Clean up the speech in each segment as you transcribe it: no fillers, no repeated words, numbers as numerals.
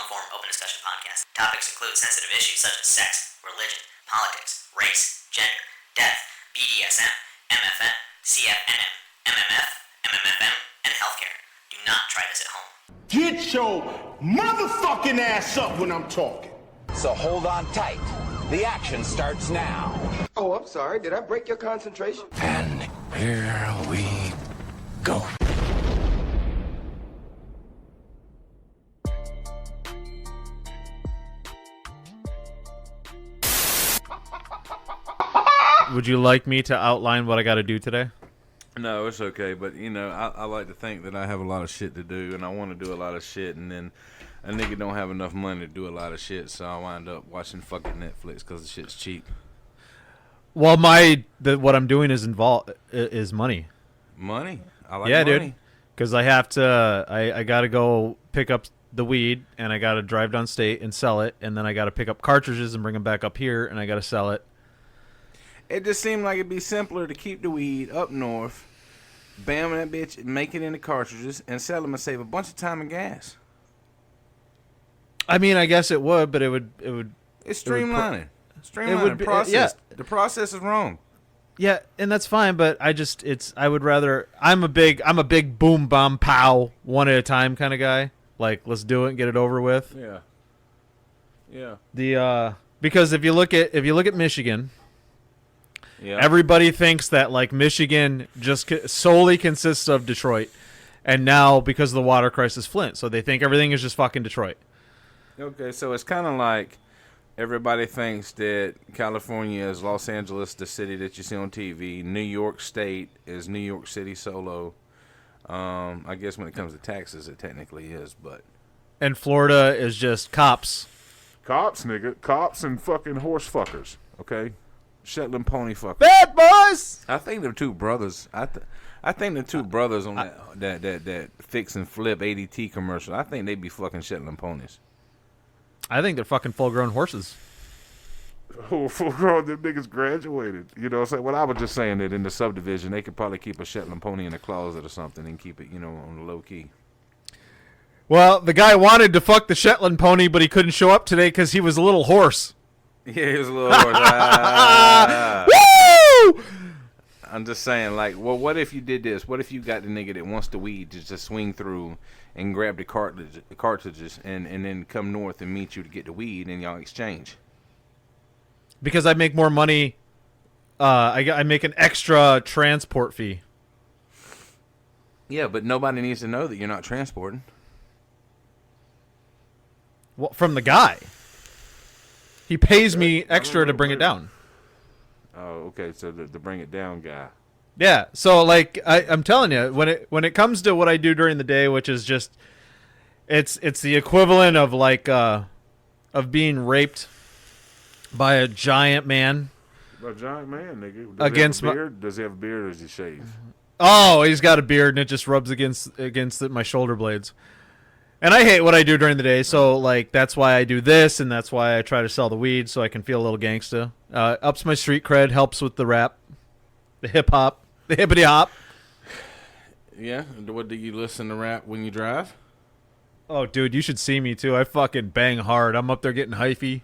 long-form open discussion podcast. Topics include sensitive issues such as sex, religion, politics, race, gender, death, BDSM, MFM, CF&M, MMF, MMFM, and healthcare. Do not try this at home. Get your motherfucking ass up when I'm talking. So hold on tight. The action starts now. Oh, I'm sorry. Did I break your concentration? And here we go. Would you like me to outline what I got to do today? No, it's okay. But, you know, I like to think that I have a lot of shit to do, and I want to do a lot of shit, and then a nigga don't have enough money to do a lot of shit, so I wind up watching fucking Netflix because the shit's cheap. Well, what I'm doing is money. Money? I like money. Dude. Because I have to, I got to go pick up the weed, and I got to drive downstate and sell it, and then I got to pick up cartridges and bring them back up here, and I got to sell it. It just seemed like it'd be simpler to keep the weed up north, bam that bitch, make it into cartridges, and sell them and save a bunch of time and gas. I mean, I guess it would, but it would. It's streamlining. Streamlining the process. Yeah. The process is wrong. Yeah, and that's fine, but I would rather. I'm a big boom bomb pow one at a time kind of guy. Like, let's do it and get it over with. Yeah. Because if you look at Michigan. Yeah. Everybody thinks that like Michigan just solely consists of Detroit, and now because of the water crisis, Flint. So they think everything is just fucking Detroit. Okay, so it's kind of like everybody thinks that California is Los Angeles, the city that you see on TV. New York State is New York City solo. I guess when it comes to taxes, it technically is, but. And Florida is just cops. Cops, nigga. Cops and fucking horse fuckers, okay? Shetland pony fucker. Bad boys. I think they're two brothers. I think the two brothers on that fix and flip ADT commercial. I think they be fucking Shetland ponies. I think they're fucking full-grown horses. Oh, full-grown, them niggas graduated. You know what I'm saying? Well, I was just saying that in the subdivision, they could probably keep a Shetland pony in a closet or something and keep it, you know, on the low key. Well, the guy wanted to fuck the Shetland pony, but he couldn't show up today because he was a little horse. Yeah, he was a little horse. Woo! I'm just saying, like, well, what if you did this? What if you got the nigga that wants the weed to just swing through and grab the cartridges and then come north and meet you to get the weed and y'all exchange? Because I make more money. I make an extra transport fee. Yeah, but nobody needs to know that you're not transporting. Well, from the guy. He pays me extra to bring it down. Oh, okay. So the bring it down guy. Yeah. So like I'm telling you, when it comes to what I do during the day, which is just it's the equivalent of like of being raped by a giant man. A giant man, nigga. Against he have a beard? Does he have a beard or does he shave? Oh, he's got a beard and it just rubs against my shoulder blades. And I hate what I do during the day, so like that's why I do this, and that's why I try to sell the weed so I can feel a little gangsta. Ups my street cred, helps with the rap, the hip hop, the hippity hop. Yeah. What do you listen to rap when you drive? Oh, dude, you should see me too. I fucking bang hard. I'm up there getting hyphy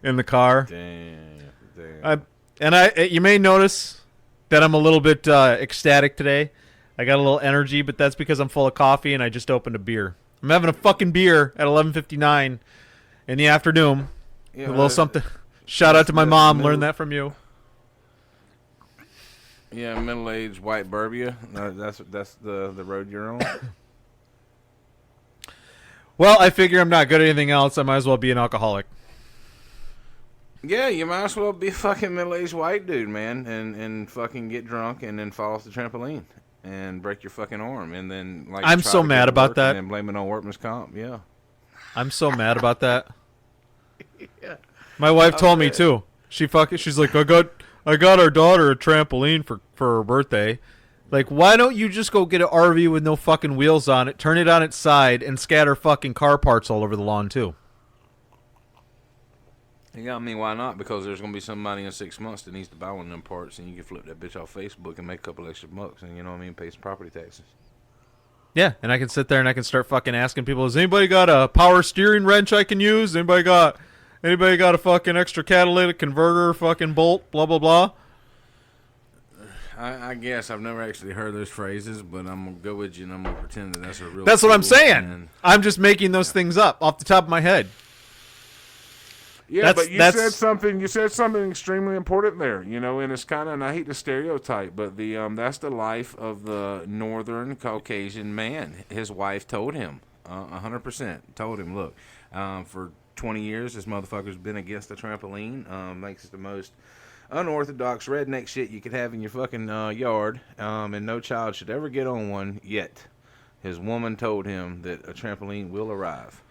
in the car. Damn. You may notice that I'm a little bit ecstatic today. I got a little energy, but that's because I'm full of coffee and I just opened a beer. I'm having a fucking beer at 11:59 in the afternoon. Yeah, a little something. Shout out to my mom. Learned that from you. Yeah, middle-aged white burbia. That's the road you're on. Well, I figure I'm not good at anything else. I might as well be an alcoholic. Yeah, you might as well be a fucking middle-aged white dude, man, and fucking get drunk and then fall off the trampoline and break your fucking arm, and then like I'm so mad about that. And blame it on workman's comp. Yeah, I'm so mad about that. Yeah. My wife told me too. She's like, I got our daughter a trampoline for her birthday. Like, why don't you just go get an RV with no fucking wheels on it, turn it on its side, and scatter fucking car parts all over the lawn too? Yeah, I mean, why not? Because there's going to be somebody in 6 months that needs to buy one of them parts, and you can flip that bitch off Facebook and make a couple extra bucks, and you know what I mean, pay some property taxes. Yeah, and I can sit there and I can start fucking asking people, has anybody got a power steering wrench I can use? Anybody got a fucking extra catalytic converter fucking bolt, blah, blah, blah? I guess I've never actually heard those phrases, but I'm going to go with you and I'm going to pretend that that's a real That's what I'm tool, saying. and- I'm just making those things up off the top of my head. Yeah, but you said something. You said something extremely important there. You know, and it's kind of, and I hate to stereotype, but that's the life of the Northern Caucasian man. His wife told him, 100%, told him, look, for 20 years, this motherfucker's been against the trampoline. Makes it the most unorthodox redneck shit you could have in your fucking yard, and no child should ever get on one. Yet, his woman told him that a trampoline will arrive.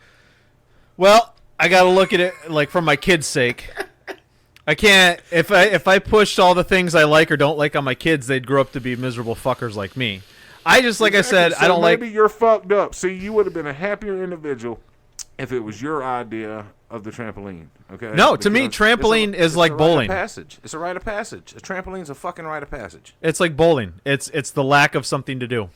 Well, I gotta look at it like from my kids' sake. I can't if I pushed all the things I like or don't like on my kids, they'd grow up to be miserable fuckers like me. I just like Exactly. I said, So I don't maybe like. you're fucked up. See, you would have been a happier individual if it was your idea of the trampoline. Okay. No, to me, Because trampoline is like bowling. It's a rite of passage. A trampoline's a fucking rite of passage. It's like bowling. It's the lack of something to do.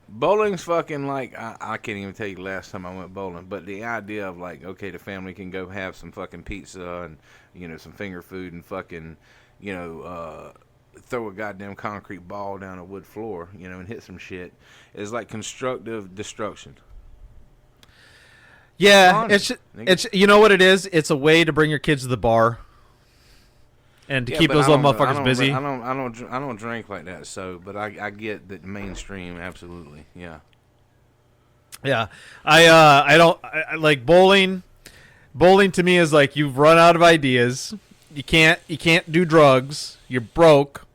Bowling's fucking like, I can't even tell you the last time I went bowling, but the idea of like, okay, the family can go have some fucking pizza and, you know, some finger food and fucking, you know, throw a goddamn concrete ball down a wood floor, you know, and hit some shit is like constructive destruction. Yeah, it's you know what it is? It's a way to bring your kids to the bar and to keep but those I little don't- motherfuckers busy. I don't drink like that. So, but I get that mainstream, absolutely, yeah. Yeah, I don't I like bowling. Bowling to me is like you've run out of ideas. You can't do drugs. You're broke,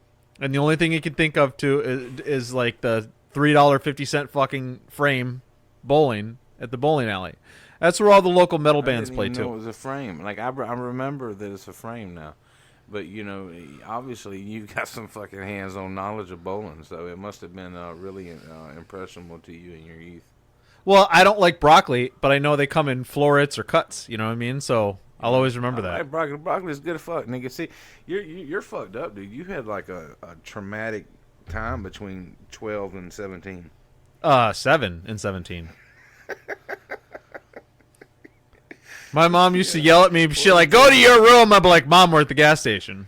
and the only thing you can think of is like the $3.50 fucking frame bowling at the bowling alley. That's where all the local metal bands play I didn't even know too. it was a frame. Like I remember that it's a frame now. But, you know, obviously you've got some fucking hands-on knowledge of bowling, so it must have been really impressionable to you in your youth. Well, I don't like broccoli, but I know they come in florets or cuts. You know what I mean? So I'll always remember that. Like broccoli is good as fuck, nigga. See, you're fucked up, dude. You had like a traumatic time between 12 and 17. 7 and 17. My mom used to yell at me, shit like, go to your room. I'd be like, Mom, we're at the gas station.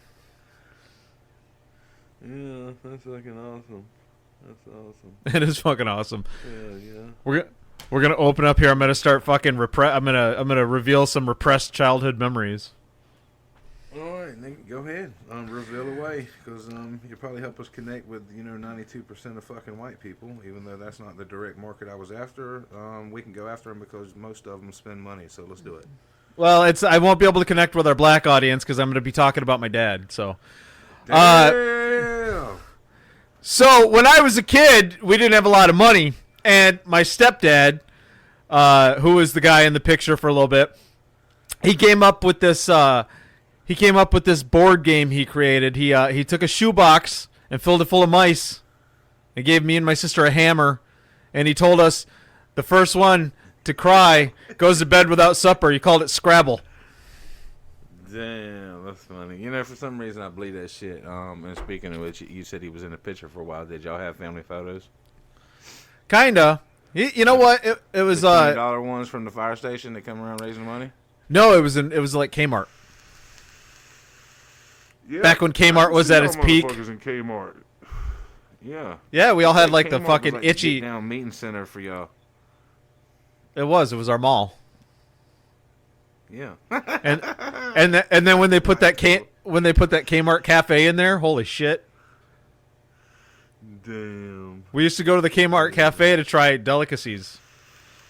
Yeah, that's fucking awesome. That's awesome. It is fucking awesome. Yeah. We're gonna open up here. I'm gonna start fucking I'm gonna reveal some repressed childhood memories. All right, nigga, go ahead. Reveal away, because you probably help us connect with 92% of fucking white people, even though that's not the direct market I was after. We can go after them because most of them spend money, so let's do it. Well, I won't be able to connect with our black audience because I'm gonna be talking about my dad. So, Damn. so when I was a kid, we didn't have a lot of money, and my stepdad, who was the guy in the picture for a little bit, he came up with this. He came up with this board game he created. He took a shoebox and filled it full of mice and gave me and my sister a hammer. And he told us the first one to cry goes to bed without supper. He called it Scrabble. Damn, that's funny. For some reason I believe that shit. And speaking of which, you said he was in the picture for a while. Did y'all have family photos? Kinda. You know what? It was the $20 ones from the fire station that come around raising money? No, it was like Kmart. Yeah, Back when Kmart was at its peak. Motherfuckers in Kmart. Yeah. Yeah, we all had like the Kmart fucking was like itchy. the down meeting center for y'all. It was our mall. Yeah. And then when they put that Kmart cafe in there, holy shit. Damn. We used to go to the Kmart cafe to try delicacies.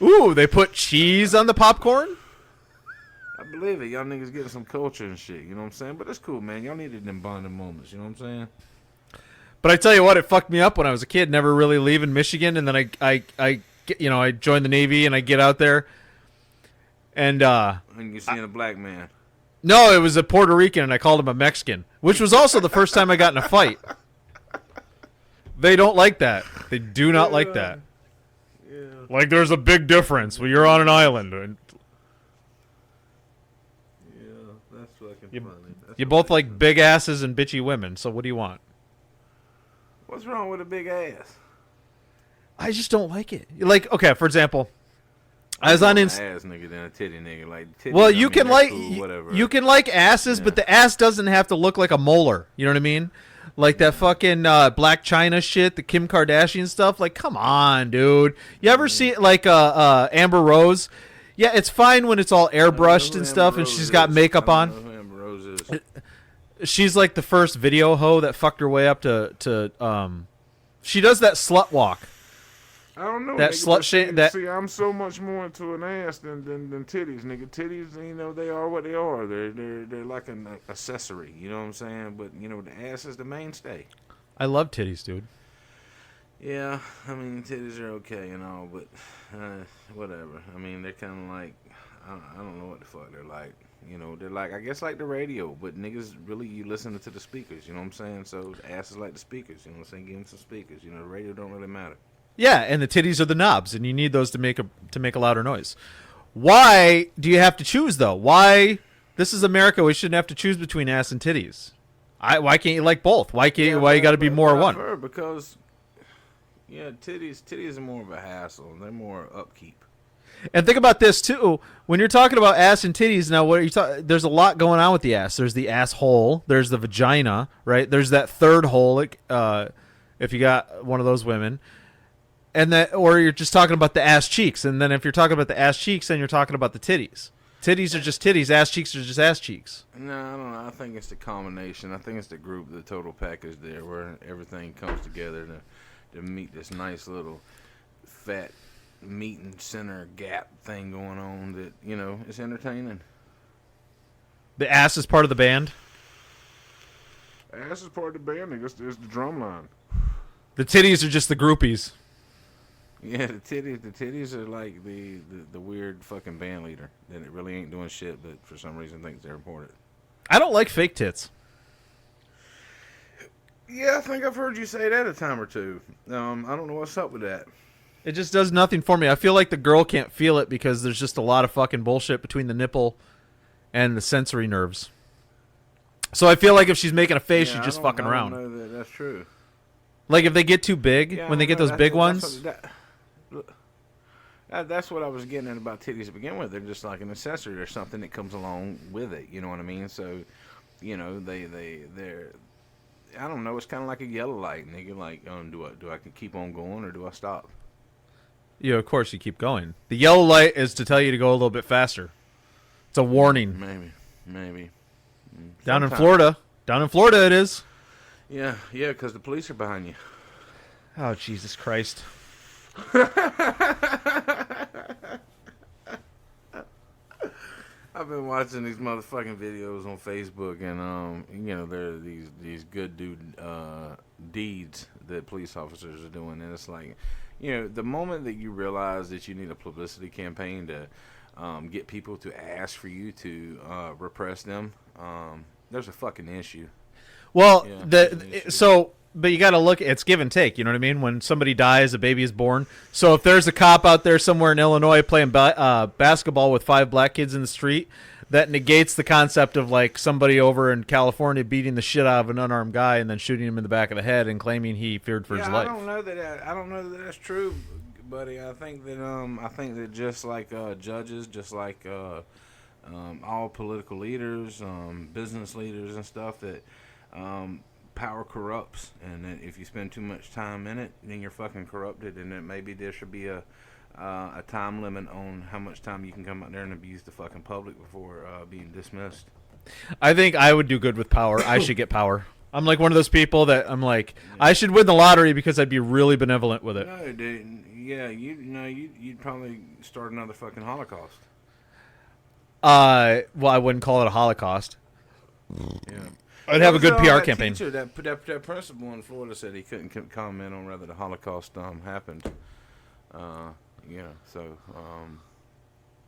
Ooh, they put cheese on the popcorn? I believe it. Y'all niggas getting some culture and shit. You know what I'm saying? But it's cool, man. Y'all needed them bonding moments. You know what I'm saying? But I tell you what, it fucked me up when I was a kid, never really leaving Michigan, and then I joined the Navy and I get out there and And you seeing a black man. no, it was a Puerto Rican and I called him a Mexican, which was also the first time I got in a fight. They don't like that. They do not like that. Yeah. Like there's a big difference when you're on an island. And Yeah, that's fucking You- funny. That's you both like big asses and bitchy women, so what do you want? What's wrong with a big ass? I just don't like it. Like, okay, for example, I was on ass nigga than a titty nigga. Like, titties, well, you can like cool, whatever. you can like asses, but the ass doesn't have to look like a molar. You know what I mean? Like that fucking Black China shit, the Kim Kardashian stuff. Like, come on, dude. You ever see like Amber Rose? Yeah, it's fine when it's all airbrushed and stuff, and she's got makeup on. Amber Rose is. She's like the first video hoe that fucked her way up to she does that slut walk. I don't know. That nigga, slut but shit. see, That see, I'm so much more into an ass than titties, nigga. Titties, you know, they are what they are. They're like an accessory. You know what I'm saying? But you know, the ass is the mainstay. I love titties, dude. Yeah, I mean, titties are okay and all, but whatever. I mean, they're kind of like, I don't know what the fuck they're like. You know, they're like, I guess like the radio, but niggas really, you listening to the speakers, you know what I'm saying? So the ass is like the speakers, you know what I'm saying? Give them some speakers. You know, the radio don't really matter. Yeah, and the titties are the knobs, and you need those to make a louder noise. Why do you have to choose though? Why? This is America. We shouldn't have to choose between ass and titties. Why can't you like both? Why you got to be more one? Because titties are more of a hassle. They're more upkeep. And think about this too. When you're talking about ass and titties, now what are you talking? There's a lot going on with the ass. There's the asshole. There's the vagina. Right. There's that third hole. Like, if you got one of those women. And that, or you're just talking about the ass cheeks, and then if you're talking about the ass cheeks, then you're talking about the titties. Titties are just titties. Ass cheeks are just ass cheeks. No, I don't know. I think it's the combination. I think it's the group, the total package there, where everything comes together to meet this nice little fat meat and center gap thing going on. That it's entertaining. The ass is part of the band. Ass is part of the band, nigga. It's the drum line. The titties are just the groupies. Yeah, the titties are like the weird fucking band leader that it really ain't doing shit, but for some reason thinks they're important. I don't like fake tits. Yeah, I think I've heard you say that a time or two. I don't know what's up with that. It just does nothing for me. I feel like the girl can't feel it because there's just a lot of fucking bullshit between the nipple and the sensory nerves. So I feel like if she's making a face, she's just fucking around. I don't know that's true. Like if they get too big, when they get those big ones. That's what I was getting at about titties to begin with. They're just like an accessory or something that comes along with it. You know what I mean? So, they're. I don't know. It's kind of like a yellow light, nigga. Like, do I keep on going or do I stop? Yeah, of course you keep going. The yellow light is to tell you to go a little bit faster. It's a warning. Maybe. Down in Florida it is. Yeah, because the police are behind you. Oh, Jesus Christ. I've been watching these motherfucking videos on Facebook, and there are these good deeds that police officers are doing, and it's like, the moment that you realize that you need a publicity campaign to get people to ask for you to repress them, there's a fucking issue. Well, but you got to look, it's give and take, you know what I mean? When somebody dies, a baby is born. So if there's a cop out there somewhere in Illinois playing basketball with 5 black kids in the street, that negates the concept of like somebody over in California beating the shit out of an unarmed guy and then shooting him in the back of the head and claiming he feared for his life. I don't know that that's true, buddy. I think that just like judges, just like all political leaders, business leaders and stuff, that power corrupts, and that if you spend too much time in it, then you're fucking corrupted, and that maybe there should be a time limit on how much time you can come out there and abuse the fucking public before being dismissed. I think I would do good with power. I should get power. I'm like one of those people that I'm like, I should win the lottery because I'd be really benevolent with it. No, dude. Yeah, you'd probably start another fucking Holocaust. Well, I wouldn't call it a Holocaust. Yeah. I'd have a good PR campaign. Teacher, that principal in Florida said he couldn't comment on whether the Holocaust happened. So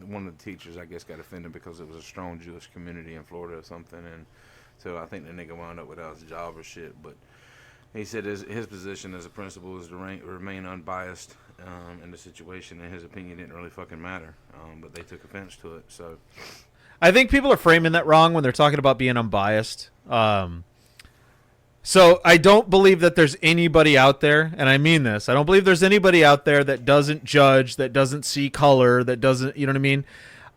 one of the teachers, I guess, got offended because it was a strong Jewish community in Florida or something, and so I think the nigga wound up without his job or shit. But he said his position as a principal is to remain unbiased in the situation, and his opinion didn't really fucking matter. But they took offense to it, so. I think people are framing that wrong when they're talking about being unbiased. So I don't believe that there's anybody out there, and I mean this. I don't believe there's anybody out there that doesn't judge, that doesn't see color, that doesn't, you know what I mean?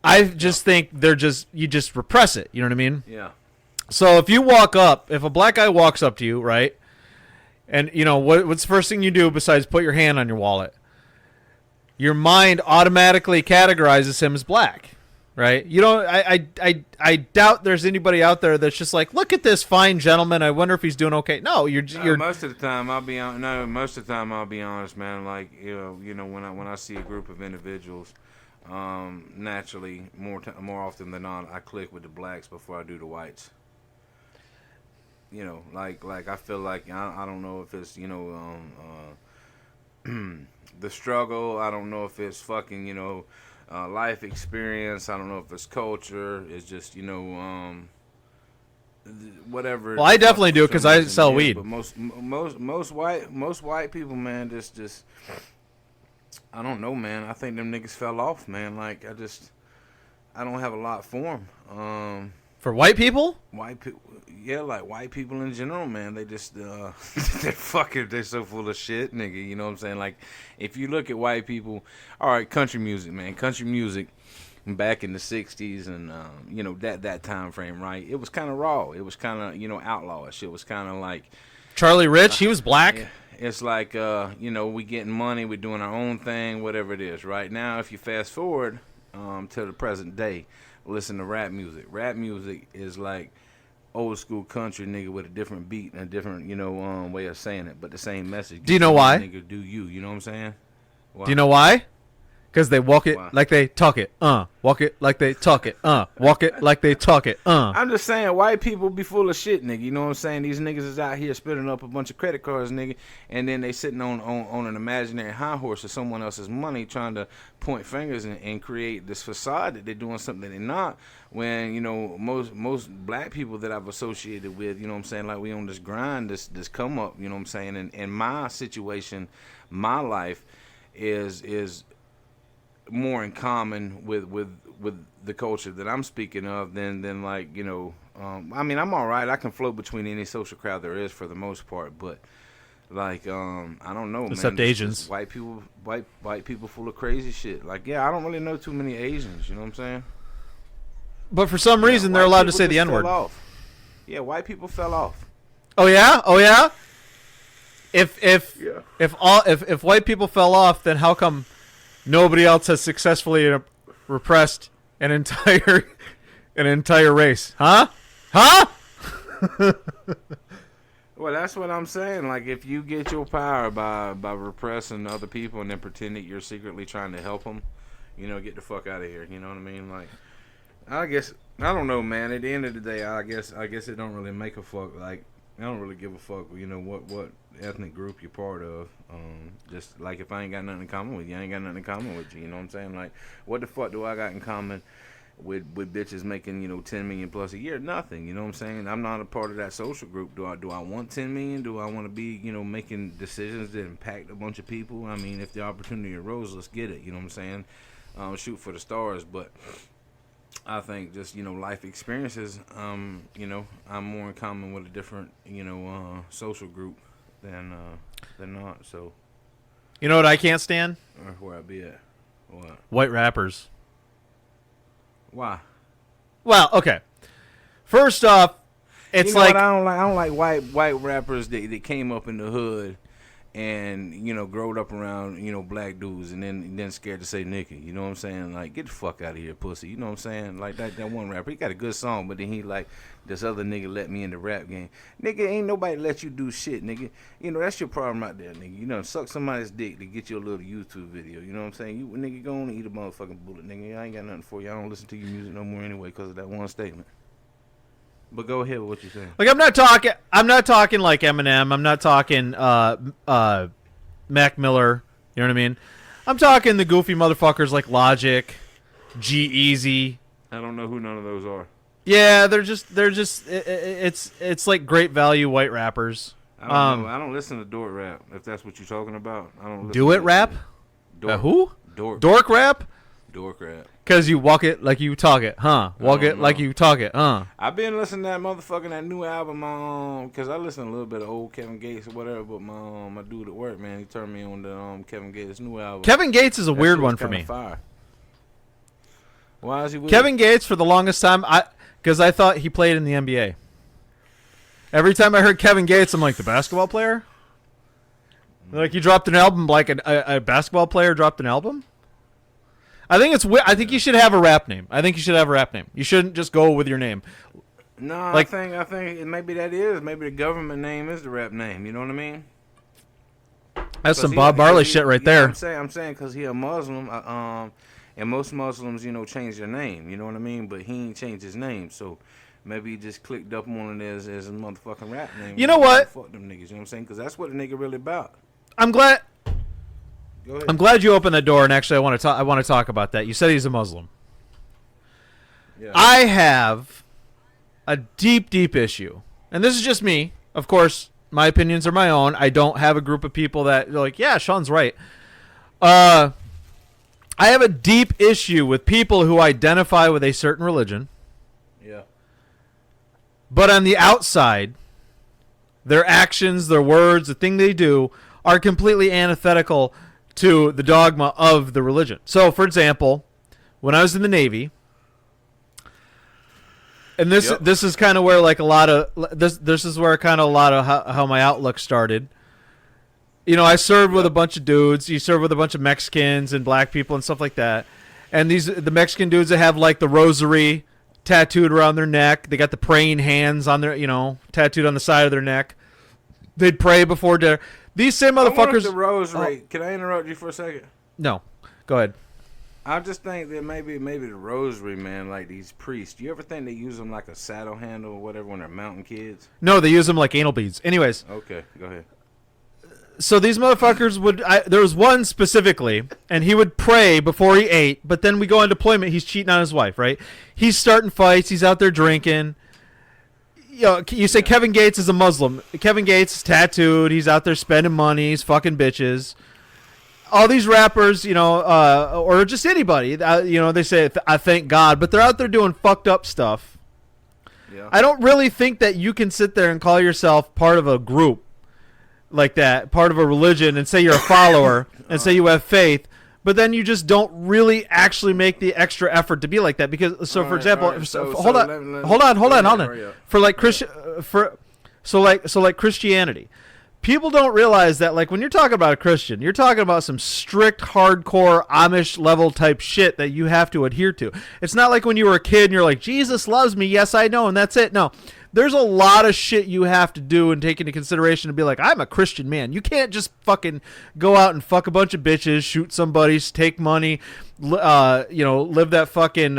I just think you just repress it, you know what I mean? Yeah. So if a black guy walks up to you, right? And you know what's the first thing you do besides put your hand on your wallet? Your mind automatically categorizes him as black, right? You don't. I doubt there's anybody out there that's just like, look at this fine gentleman. I wonder if he's doing okay. No, you're. Most of the time, I'll be on. No, most of the time, I'll be honest, man. Like when I see a group of individuals, naturally, more often than not, I click with the blacks before I do the whites. You know, like I feel like I don't know if it's the struggle. I don't know if it's fucking life experience. I don't know if it's culture. It's just whatever. Well, I definitely do because I sell weed. But most white people, man, just I don't know, man. I think them niggas fell off, man. Like I don't have a lot for them. For white people? White people, yeah, like white people in general, man. They just they're so full of shit, nigga. You know what I'm saying? Like, if you look at white people, all right, country music, man. Country music back in the '60s and that time frame, right? It was kind of raw. It was kind of outlawish. It was kind of like Charlie Rich. He was black. Yeah, it's like we getting money, we're doing our own thing, whatever it is. Right now, if you fast forward to the present day. Listen to rap music. Rap music is like old school country, nigga, with a different beat and a different, way of saying it, but the same message. Do you know why? Nigga, do you know what I'm saying? Why? Do you know why? Because they walk it like they talk it. Walk it like they talk it. Walk it like they talk it. I'm just saying, white people be full of shit, nigga. You know what I'm saying? These niggas is out here spitting up a bunch of credit cards, nigga, and then they sitting on an imaginary high horse of someone else's money trying to point fingers and create this facade that they're doing something they're not. When, most black people that I've associated with, you know what I'm saying, like we on this grind, this come up, you know what I'm saying? And in my situation, my life is more in common with the culture that I'm speaking of than like I mean, I'm all right. I can float between any social crowd there is for the most part, but like I don't know, except man. Asians. White people full of crazy shit. Like, yeah, I don't really know too many Asians. You know what I'm saying? But for some reason, they're allowed to say the N-word. Yeah, white people fell off. Oh yeah, oh yeah. If white people fell off, then how come nobody else has successfully repressed an entire race? Huh? Well, that's what I'm saying. Like, if you get your power by repressing other people and then pretend that you're secretly trying to help them, get the fuck out of here. You know what I mean? Like, I guess I don't know, man. At the end of the day, I guess it don't really make a fuck. Like, I don't really give a fuck. What ethnic group you're part of. Just like if I ain't got nothing in common with you, I ain't got nothing in common with you. You know what I'm saying? Like, what the fuck do I got in common with bitches making 10 million plus a year? Nothing. You know what I'm saying? I'm not a part of that social group. Do I want 10 million? Do I want to be making decisions that impact a bunch of people? I mean, if the opportunity arose, let's get it. You know what I'm saying? Shoot for the stars, but I think just life experiences. I'm more in common with a different social group than not. So you know what I can't stand? Where I be at? What? White rappers. Why? Well, okay. First off, it's like I don't like white rappers that came up in the hood and growed up around black dudes and then scared to say nigga. You know what I'm saying? Like, get the fuck out of here, pussy. You know what I'm saying? Like that one rapper, he got a good song, but then he like, this other nigga let me in the rap game. Nigga, ain't nobody let you do shit, nigga. That's your problem right there, nigga. Suck somebody's dick to get you a little YouTube video. You know what I'm saying? You nigga go on and eat a motherfucking bullet, nigga. I ain't got nothing for you. I don't listen to your music no more anyway because of that one statement. But go ahead with what you're saying. Like, I'm not talking like Eminem. I'm not talking Mac Miller. You know what I mean? I'm talking the goofy motherfuckers like Logic, G-Eazy. I don't know who none of those are. Yeah, they're just it's like great value white rappers. I don't know. I don't listen to dork rap. If that's what you're talking about, I don't. Do it rap? Dork. Who? Dork. Dork rap? Door crap. Because you walk it like you talk it, huh? Walk it like you talk it, huh? I've been listening to that new album, because I listen to a little bit of old Kevin Gates or whatever, but my dude at work, man, he turned me on to Kevin Gates' new album. Kevin Gates is a That weird shit was one for kinda me. fire. Why is he weird? Kevin Gates, for the longest time, because I thought he played in the NBA. Every time I heard Kevin Gates, I'm like, the basketball player? Like, you dropped an album like a basketball player dropped an album? I think it's weird. I think you should have a rap name. You shouldn't just go with your name. No, Like- I think maybe that is. Maybe the government name is the rap name. You know what I mean? That's some 'Cause Bob Marley shit right there. I'm saying because he a Muslim, and most Muslims, change their name. You know what I mean? But he ain't changed his name, so maybe he just clicked up on it as a motherfucking rap name. You know what? Fuck them niggas. You know what I'm saying? Because that's what the nigga really about. I'm glad Go ahead. I'm glad you opened that door, and actually I want to talk about that. You said he's a Muslim. Yeah. I have a deep issue. And this is just me. Of course, my opinions are my own. I don't have a group of people that are like, yeah, Sean's right. I have a deep issue with people who identify with a certain religion, Yeah. but on the outside, their actions, their words, the thing they do are completely antithetical to the dogma of the religion. So, for example, when I was in the Navy, and this is kind of where like a lot of this is where kind of a lot of how my outlook started. I served with a bunch of dudes. You serve with a bunch of Mexicans and black people and stuff like that. And the Mexican dudes that have like the rosary tattooed around their neck. They got the praying hands on their, tattooed on the side of their neck. They'd pray before dinner. These same motherfuckers. The rosary. Can I interrupt you for a second? No, go ahead. I just think that maybe the rosary, man, like these priests. Do you ever think they use them like a saddle handle or whatever when they're mountain kids? No, they use them like anal beads. Anyways. Okay, go ahead. So these motherfuckers would. There was one specifically, and he would pray before he ate. But then we go on deployment. He's cheating on his wife, right? He's starting fights. He's out there drinking. You say Kevin Gates is a Muslim. Kevin Gates is tattooed. He's out there spending money. He's fucking bitches. All these rappers, or just anybody, they say, I thank God, but they're out there doing fucked up stuff. Yeah. I don't really think that you can sit there and call yourself part of a group like that, part of a religion, and say you're a follower and say you have faith, but then you just don't really actually make the extra effort to be like that. Because, for example, hold on. For like Christianity, people don't realize that, like, when you're talking about a Christian, you're talking about some strict, hardcore Amish level type shit that you have to adhere to. It's not like when you were a kid and you're like, Jesus loves me, yes I know, and that's it. No. There's a lot of shit you have to do and take into consideration to be like, I'm a Christian man. You can't just fucking go out and fuck a bunch of bitches, shoot somebody, take money, live that fucking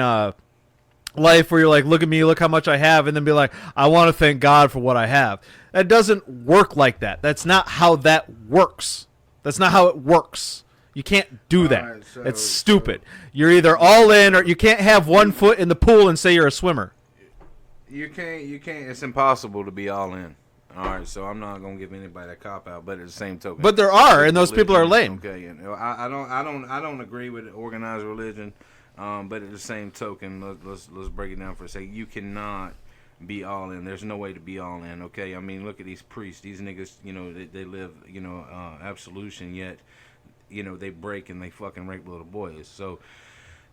life where you're like, look at me, look how much I have, and then be like, I want to thank God for what I have. That doesn't work like that. That's not how that works. That's not how it works. You can't do that. Right, so- it's stupid. You're either all in, or you can't have one foot in the pool and say you're a swimmer. You can't. It's impossible to be all in. All right, so I'm not gonna give anybody that cop out, but at the same token, But there are, and those people are lame. Okay, I don't agree with organized religion, but at the same token, let's break it down for a second. You cannot be all in. There's no way to be all in. Okay, I mean, look at these priests. These niggas, they live, absolution, yet, they break and they fucking rape little boys. So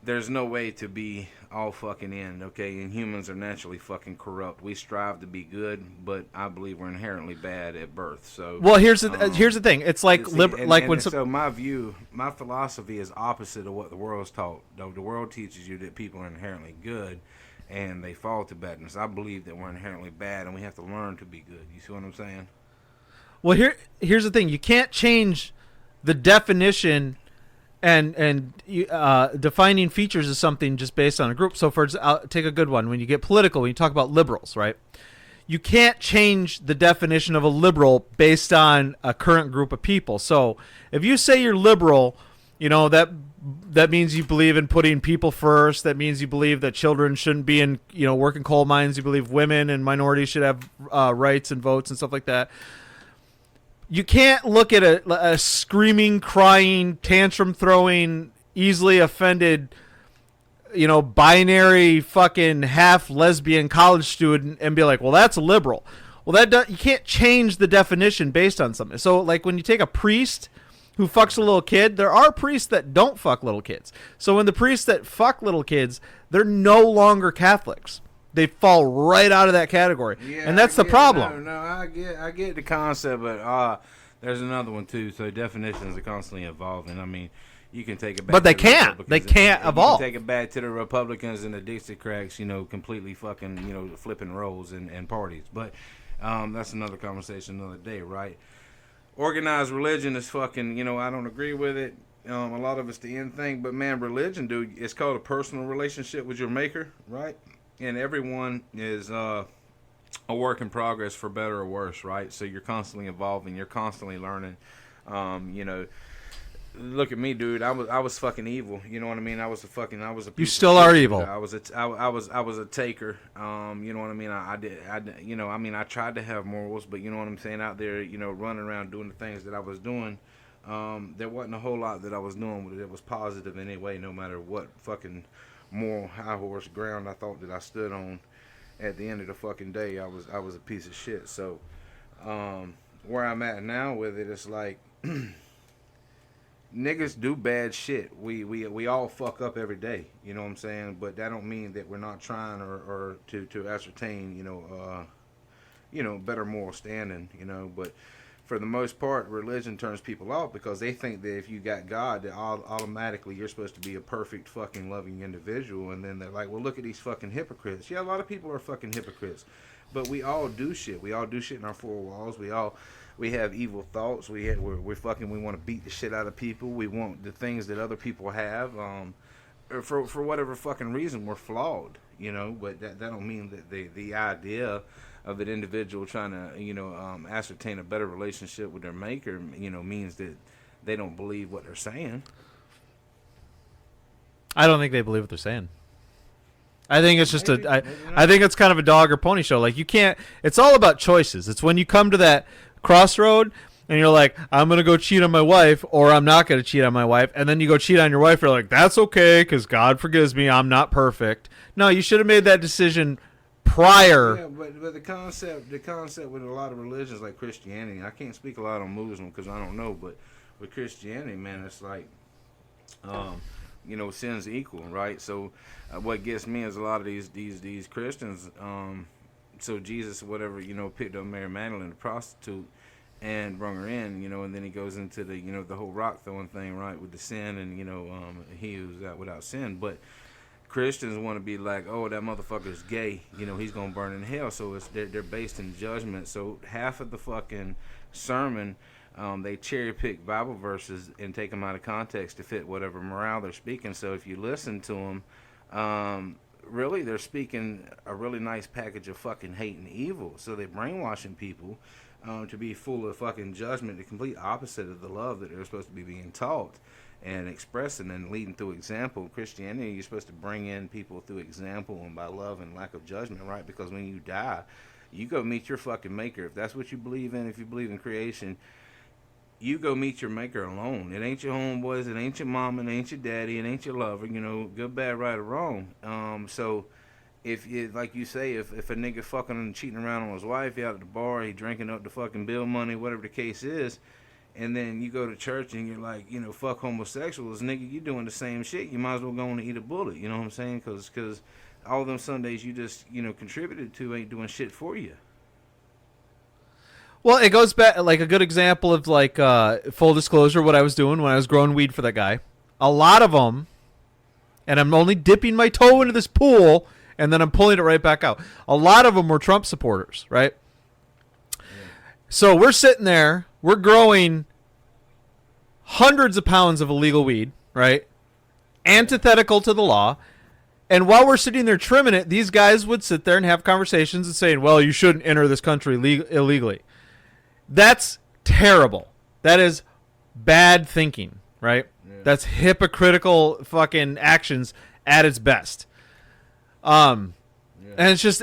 there's no way to be all fucking in, okay? And humans are naturally fucking corrupt. We strive to be good, but I believe we're inherently bad at birth. So, well, here's the thing. It's like my philosophy is opposite of what the world's taught. The world teaches you that people are inherently good, and they fall to badness. I believe that we're inherently bad, and we have to learn to be good. You see what I'm saying? Well, here's the thing. You can't change the definition and defining features of something just based on a group. So I'll take a good one. When you get political, when you talk about liberals, right? You can't change the definition of a liberal based on a current group of people. So if you say you're liberal, that means you believe in putting people first. That means you believe that children shouldn't be in, working coal mines. You believe women and minorities should have rights and votes and stuff like that. You can't look at a screaming, crying, tantrum-throwing, easily offended binary fucking half lesbian college student and be like, well, that's liberal. Well, you can't change the definition based on something. So, like, when you take a priest who fucks a little kid, there are priests that don't fuck little kids. So when the priests that fuck little kids, they're no longer Catholics. They fall right out of that category, and that's the problem. No, I get the concept, but there's another one too. So definitions are constantly evolving. I mean, you can take it back, but they can't. They can't evolve. You can take it back to the Republicans and the Dixiecrats, completely fucking, flipping roles and parties. But that's another conversation another day, right? Organized religion is fucking, I don't agree with it. A lot of it's the end thing, but man, religion, dude, it's called a personal relationship with your maker, right? And everyone is a work in progress, for better or worse, right? So you're constantly evolving, you're constantly learning. Look at me, dude. I was fucking evil. You know what I mean? I was a piece You still are evil. I was a taker. You know what I mean? I tried to have morals, but you know what I'm saying? Out there, running around doing the things that I was doing, there wasn't a whole lot that I was doing that was positive in any way, no matter what fucking moral high horse ground I thought that I stood on. At the end of the fucking day, I was a piece of shit. So, where I'm at now with it, it's like niggas do bad shit. We all fuck up every day. You know what I'm saying? But that don't mean that we're not trying or to ascertain, better moral standing. But for the most part, religion turns people off because they think that if you got God, that automatically you're supposed to be a perfect fucking loving individual. And then they're like, well, look at these fucking hypocrites. Yeah, a lot of people are fucking hypocrites. But we all do shit. We all do shit in our four walls. We have evil thoughts. We want to beat the shit out of people. We want the things that other people have. For whatever fucking reason, we're flawed. But that don't mean that the idea of an individual trying to ascertain a better relationship with their maker means that they don't believe what they're saying. I don't think they believe what they're saying. I think it's just I think it's kind of a dog or pony show. Like, you can't. It's all about choices. It's when you come to that crossroad and you're like, I'm gonna go cheat on my wife, or I'm not gonna cheat on my wife, and then you go cheat on your wife. You're like, that's okay because God forgives me. I'm not perfect. No, you should have made that decision prior. Yeah, but the concept with a lot of religions like Christianity, I can't speak a lot on Muslim because I don't know, but with Christianity, man, it's like, sin's equal, right? So what gets me is a lot of these Christians, so Jesus, whatever, picked up Mary Magdalene, the prostitute, and brung her in, and then he goes into the, the whole rock throwing thing, right, with the sin and, he who's out without sin. But Christians want to be like, oh, that motherfucker's gay, he's gonna burn in hell. So they're based in judgment. So half of the fucking sermon, they cherry pick Bible verses and take them out of context to fit whatever morale they're speaking. So if you listen to them, really they're speaking a really nice package of fucking hate and evil. So they're brainwashing people to be full of fucking judgment, the complete opposite of the love that they're supposed to be being taught and expressing and leading through example. Christianity, you're supposed to bring in people through example and by love and lack of judgment, right? Because when you die, you go meet your fucking maker. If that's what you believe in, if you believe in creation, you go meet your maker alone. It ain't your homeboys, it ain't your mama, it ain't your daddy, it ain't your lover, good, bad, right, or wrong. So if you, like you say, if a nigga fucking and cheating around on his wife, he out at the bar, he drinking up the fucking bill money, whatever the case is, and then you go to church and you're like, fuck homosexuals, nigga, you doing the same shit. You might as well go on and eat a bullet, you know what I'm saying? Because all them Sundays you just, contributed to ain't doing shit for you. Well, it goes back, like, a good example of, like, full disclosure, what I was doing when I was growing weed for that guy. A lot of them, and I'm only dipping my toe into this pool, and then I'm pulling it right back out. A lot of them were Trump supporters, right? Yeah. So we're sitting there, we're growing hundreds of pounds of illegal weed, right? Antithetical to the law. And while we're sitting there trimming it, these guys would sit there and have conversations and saying, well, you shouldn't enter this country illegally. That's terrible. That is bad thinking, right? Yeah. That's hypocritical fucking actions at its best. And it's just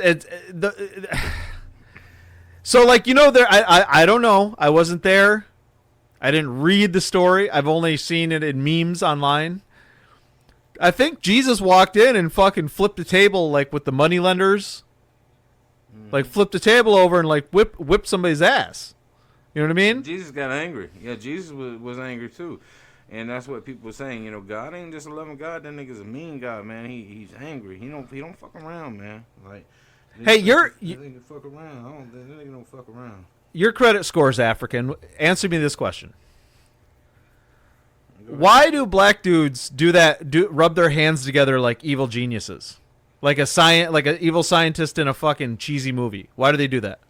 so, like, there. I don't know. I wasn't there. I didn't read the story. I've only seen it in memes online. I think Jesus walked in and fucking flipped the table like with the money lenders. Like flipped the table over and like whipped somebody's ass. You know what I mean? Jesus got angry. Yeah, Jesus was angry too. And that's what people were saying. You know, God ain't just a loving God. That nigga's a mean God, man. He's angry. He don't fuck around, man. Like, hey, that nigga fuck around. That nigga don't fuck around. Your credit score's African. Answer me this question. Why do black dudes do that? Rub their hands together like evil geniuses, like an evil scientist in a fucking cheesy movie? Why do they do that?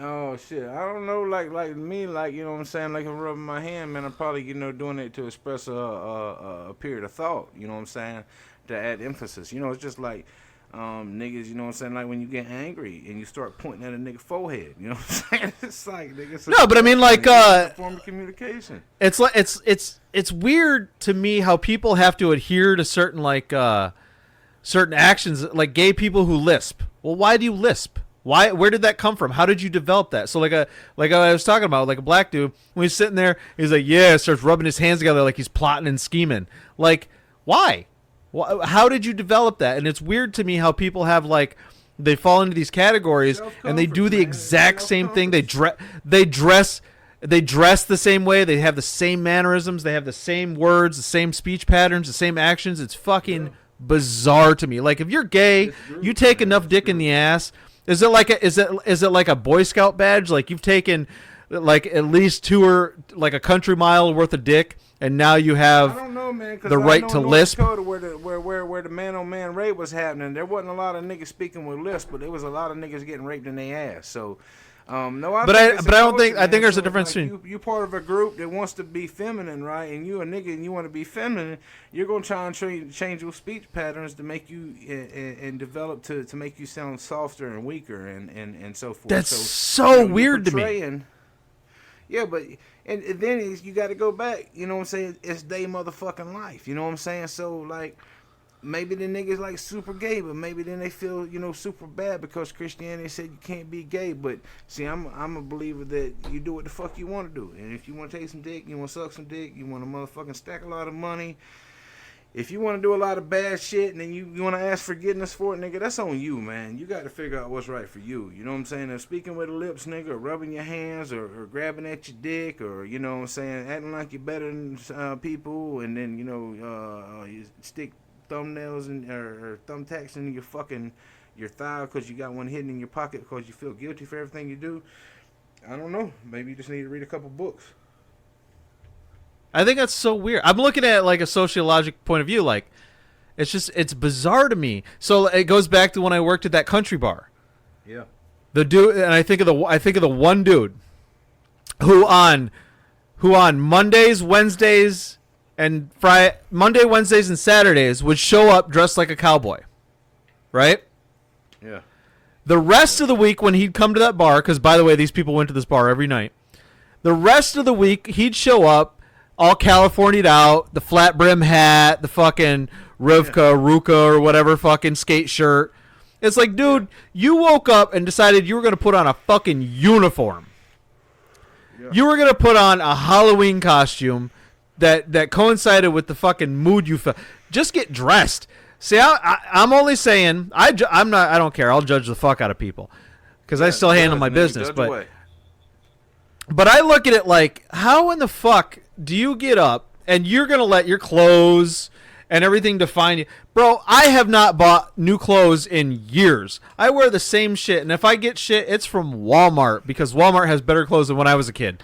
Oh shit, I don't know. Like me, like you know what I'm saying. Like I'm rubbing my hand, man. I'm probably doing it to express a period of thought. You know what I'm saying, to add emphasis. You know, it's just like niggas. You know what I'm saying. Like when you get angry and you start pointing at a nigga forehead. You know what I'm saying. It's like nigga. No, but I mean like a form of communication. It's like it's weird to me how people have to adhere to certain certain actions, like gay people who lisp. Well, why do you lisp? Where did that come from? How did you develop that? So like I was talking about, like a black dude, when he's sitting there, he's like, yeah, starts rubbing his hands together like he's plotting and scheming. Like, why? How did you develop that? And it's weird to me how people have like, they fall into these categories and they do the exact same thing. They dress the same way. They have the same mannerisms. They have the same words, the same speech patterns, the same actions. It's fucking bizarre to me. Like if you're gay, you take enough dick in the ass. Is it like a Boy Scout badge? Like you've taken like at least like a country mile worth of dick, and now you have the right to lisp. Dakota, where the man on man rape was happening, there wasn't a lot of niggas speaking with lisp, but there was a lot of niggas getting raped in their ass. So. I think there's a difference between you part of a group that wants to be feminine, right? And you a nigga and you want to be feminine. You're gonna try and change your speech patterns to make you and develop to make you sound softer and weaker and so forth. That's so weird to me. Yeah, but and then you got to go back. You know what I'm saying? It's their motherfucking life. You know what I'm saying? So like. Maybe the niggas like super gay, but maybe then they feel, super bad because Christianity said you can't be gay. But see, I'm a believer that you do what the fuck you want to do. And if you want to take some dick, you want to suck some dick, you want to motherfucking stack a lot of money. If you want to do a lot of bad shit and then you want to ask forgiveness for it, nigga, that's on you, man. You got to figure out what's right for you. You know what I'm saying? If speaking with the lips, nigga, or rubbing your hands or grabbing at your dick or, you know what I'm saying, acting like you're better than people and then, you stick thumbnails or thumbtacks in your thigh because you got one hidden in your pocket because you feel guilty for everything you do. I don't know. Maybe you just need to read a couple books. I think that's so weird. I'm looking at it like a sociologic point of view. Like, it's bizarre to me. So it goes back to when I worked at that country bar. Yeah. The dude, and I think of the one dude who on Mondays, Wednesdays, and Monday, Wednesdays, and Saturdays would show up dressed like a cowboy, right? Yeah. The rest of the week when he'd come to that bar, because by the way, these people went to this bar every night. The rest of the week he'd show up all California'd out, the flat brim hat, the fucking Ruka or whatever fucking skate shirt. It's like, dude, you woke up and decided you were going to put on a fucking uniform. Yeah. You were going to put on a Halloween costume that coincided with the fucking mood you felt. Just get dressed. See, I'm only saying I don't care. I'll judge the fuck out of people because I still handle my business. But I look at it like, how in the fuck do you get up and you're gonna let your clothes and everything define you, bro? I have not bought new clothes in years. I wear the same shit, and if I get shit, it's from Walmart because Walmart has better clothes than when I was a kid.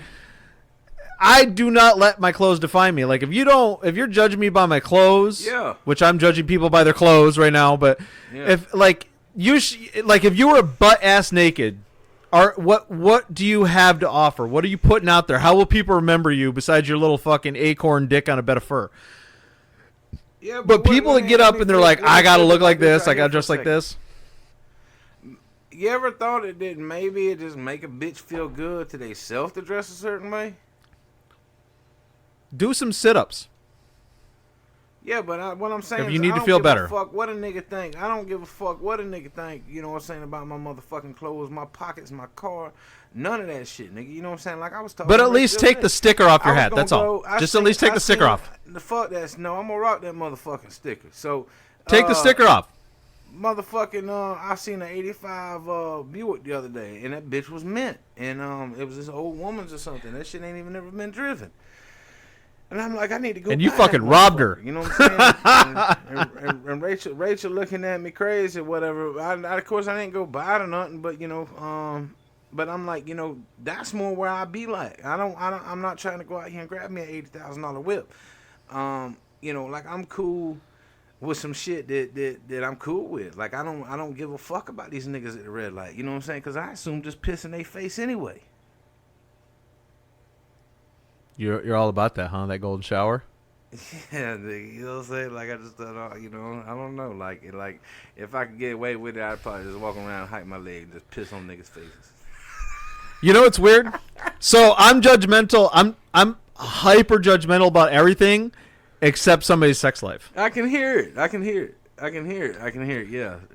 I do not let my clothes define me. Like if you're judging me by my clothes, which I'm judging people by their clothes right now, but if like if you were butt ass naked, what do you have to offer? What are you putting out there? How will people remember you besides your little fucking acorn dick on a bed of fur? Yeah, but people that get up and they're like, I gotta look like this, I gotta dress like this. You ever thought that maybe it just make a bitch feel good to themselves to dress a certain way? Do some sit-ups. Yeah, but what I'm saying If is you need I to don't feel give better. a fuck what a nigga think. I don't give a fuck what a nigga think, you know what I'm saying, about my motherfucking clothes, my pockets, my car. None of that shit, nigga. You know what I'm saying? Like I was talking But at about least take the sticker off your hat. That's all. Just at least take the sticker off. The fuck that's no, I'm gonna rock that motherfucking sticker. So Take the sticker off. motherfucking I seen an 85 Buick the other day, and that bitch was mint, and it was this old woman's or something. That shit ain't even never been driven. And I'm like, I need to go. And you buy fucking that robbed her. You know what I'm saying? and Rachel looking at me crazy, whatever. Of course I didn't go buy it or nothing, but you know, but I'm like, you know, that's more where I be like. I'm not trying to go out here and grab me an $80,000 whip. You know, like I'm cool with some shit that I'm cool with. Like I don't give a fuck about these niggas at the red light. You know what I'm saying? Because I assume just piss in their face anyway. You're all about that, huh? That golden shower. Yeah, nigga, you know what I'm saying? Like I just thought, you know, I don't know. Like if I could get away with it, I'd probably just walk around, hike my leg, and just piss on niggas' faces. You know what's weird? So I'm judgmental. I'm hyper judgmental about everything except somebody's sex life. I can hear it.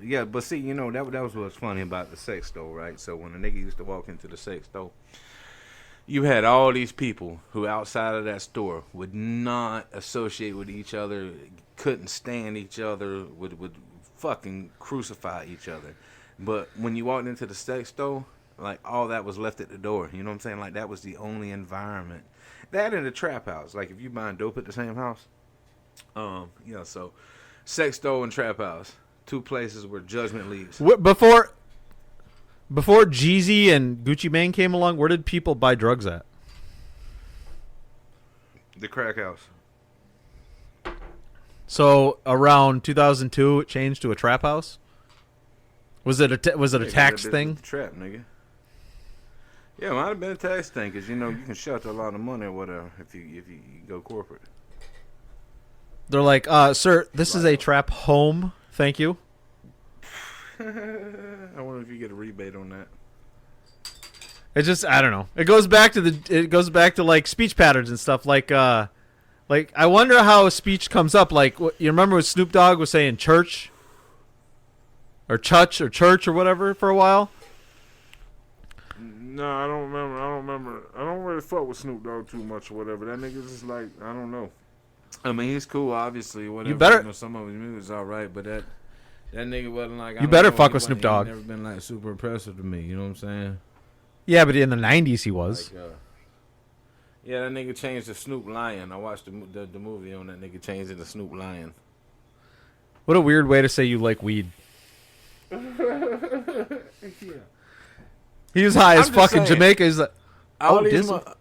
Yeah. But see, you know, that was what's funny about the sex store, right? So when a nigga used to walk into the sex store, you had all these people who outside of that store would not associate with each other, couldn't stand each other, would fucking crucify each other. But when you walked into the sex store, like all that was left at the door. You know what I'm saying? Like that was the only environment. That in the trap house. Like if you buying dope at the same house. Yeah, so sex store and trap house. Two places where judgment leaves. Before Jeezy and Gucci Mane came along, where did people buy drugs at? The crack house. So around 2002, it changed to a trap house. Was it a tax thing? Trap, nigga. Yeah, it might have been a tax thing because you know you can shelter a lot of money or whatever if you go corporate. They're like, sir, this is a trap home. Thank you. I wonder if you get a rebate on that. It just, I don't know. It goes back to like speech patterns and stuff. Like I wonder how a speech comes up. Like, you remember when Snoop Dogg was saying church or chutch or church or whatever for a while? No, I don't remember. I don't really fuck with Snoop Dogg too much or whatever. That nigga's just like, I don't know. I mean, he's cool, obviously. Whatever. You better. You know, some of his music's all right, but that nigga wasn't like. You better fuck with Snoop Dogg. He's never been like super impressive to me. You know what I'm saying? Yeah, but in the 90s he was. Like, yeah, that nigga changed to Snoop Lion. I watched the movie on that nigga changed it to Snoop Lion. What a weird way to say you like weed. Yeah. He was high as I'm just fuck in saying. Jamaica. He's like, All Dizzle.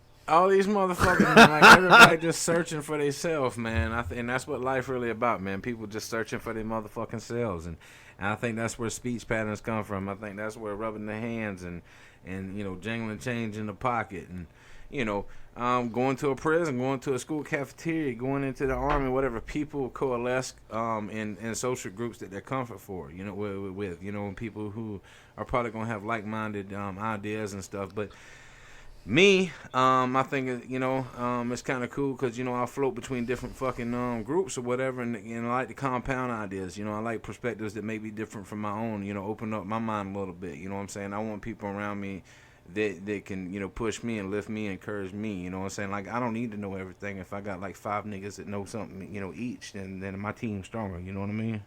these motherfuckers, man, like everybody just searching for themselves, man. And that's what life really about, man. People just searching for their motherfucking selves, and I think that's where speech patterns come from. I think that's where rubbing the hands and you know, jangling change in the pocket, and you know, going to a prison, going to a school cafeteria, going into the army, whatever. People coalesce in social groups that they're comfort for, you know, with you know, people who are probably gonna have like-minded ideas and stuff, but. Me, I think, you know, it's kind of cool because, you know, I float between different fucking groups or whatever, and I like to compound ideas. You know, I like perspectives that may be different from my own, you know, open up my mind a little bit. You know what I'm saying? I want people around me that can, you know, push me and lift me, encourage me. You know what I'm saying? Like, I don't need to know everything. If I got like 5 niggas that know something, you know, each, then my team's stronger. You know what I mean?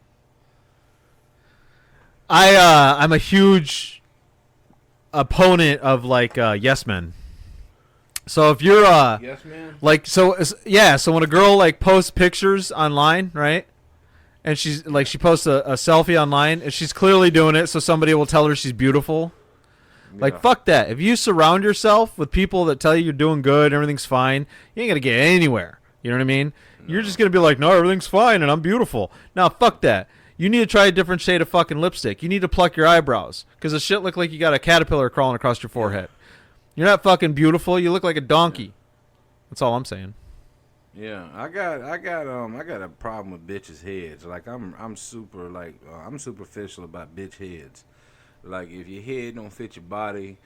I'm a huge opponent of like yes men. So if you're Yes, man. like so when a girl like posts pictures online, right? And she's like she posts a selfie online and she's clearly doing it so somebody will tell her she's beautiful. Like fuck that. If you surround yourself with people that tell you you're doing good, everything's fine, you ain't gonna get anywhere. You know what I mean? No. You're just gonna be like, no, everything's fine and I'm beautiful. Now fuck that. You need to try a different shade of fucking lipstick. You need to pluck your eyebrows because the shit look like you got a caterpillar crawling across your forehead. You're not fucking beautiful. You look like a donkey. That's all I'm saying. Yeah, I got a problem with bitches' heads. Like I'm super I'm superficial about bitch heads. Like if your head don't fit your body,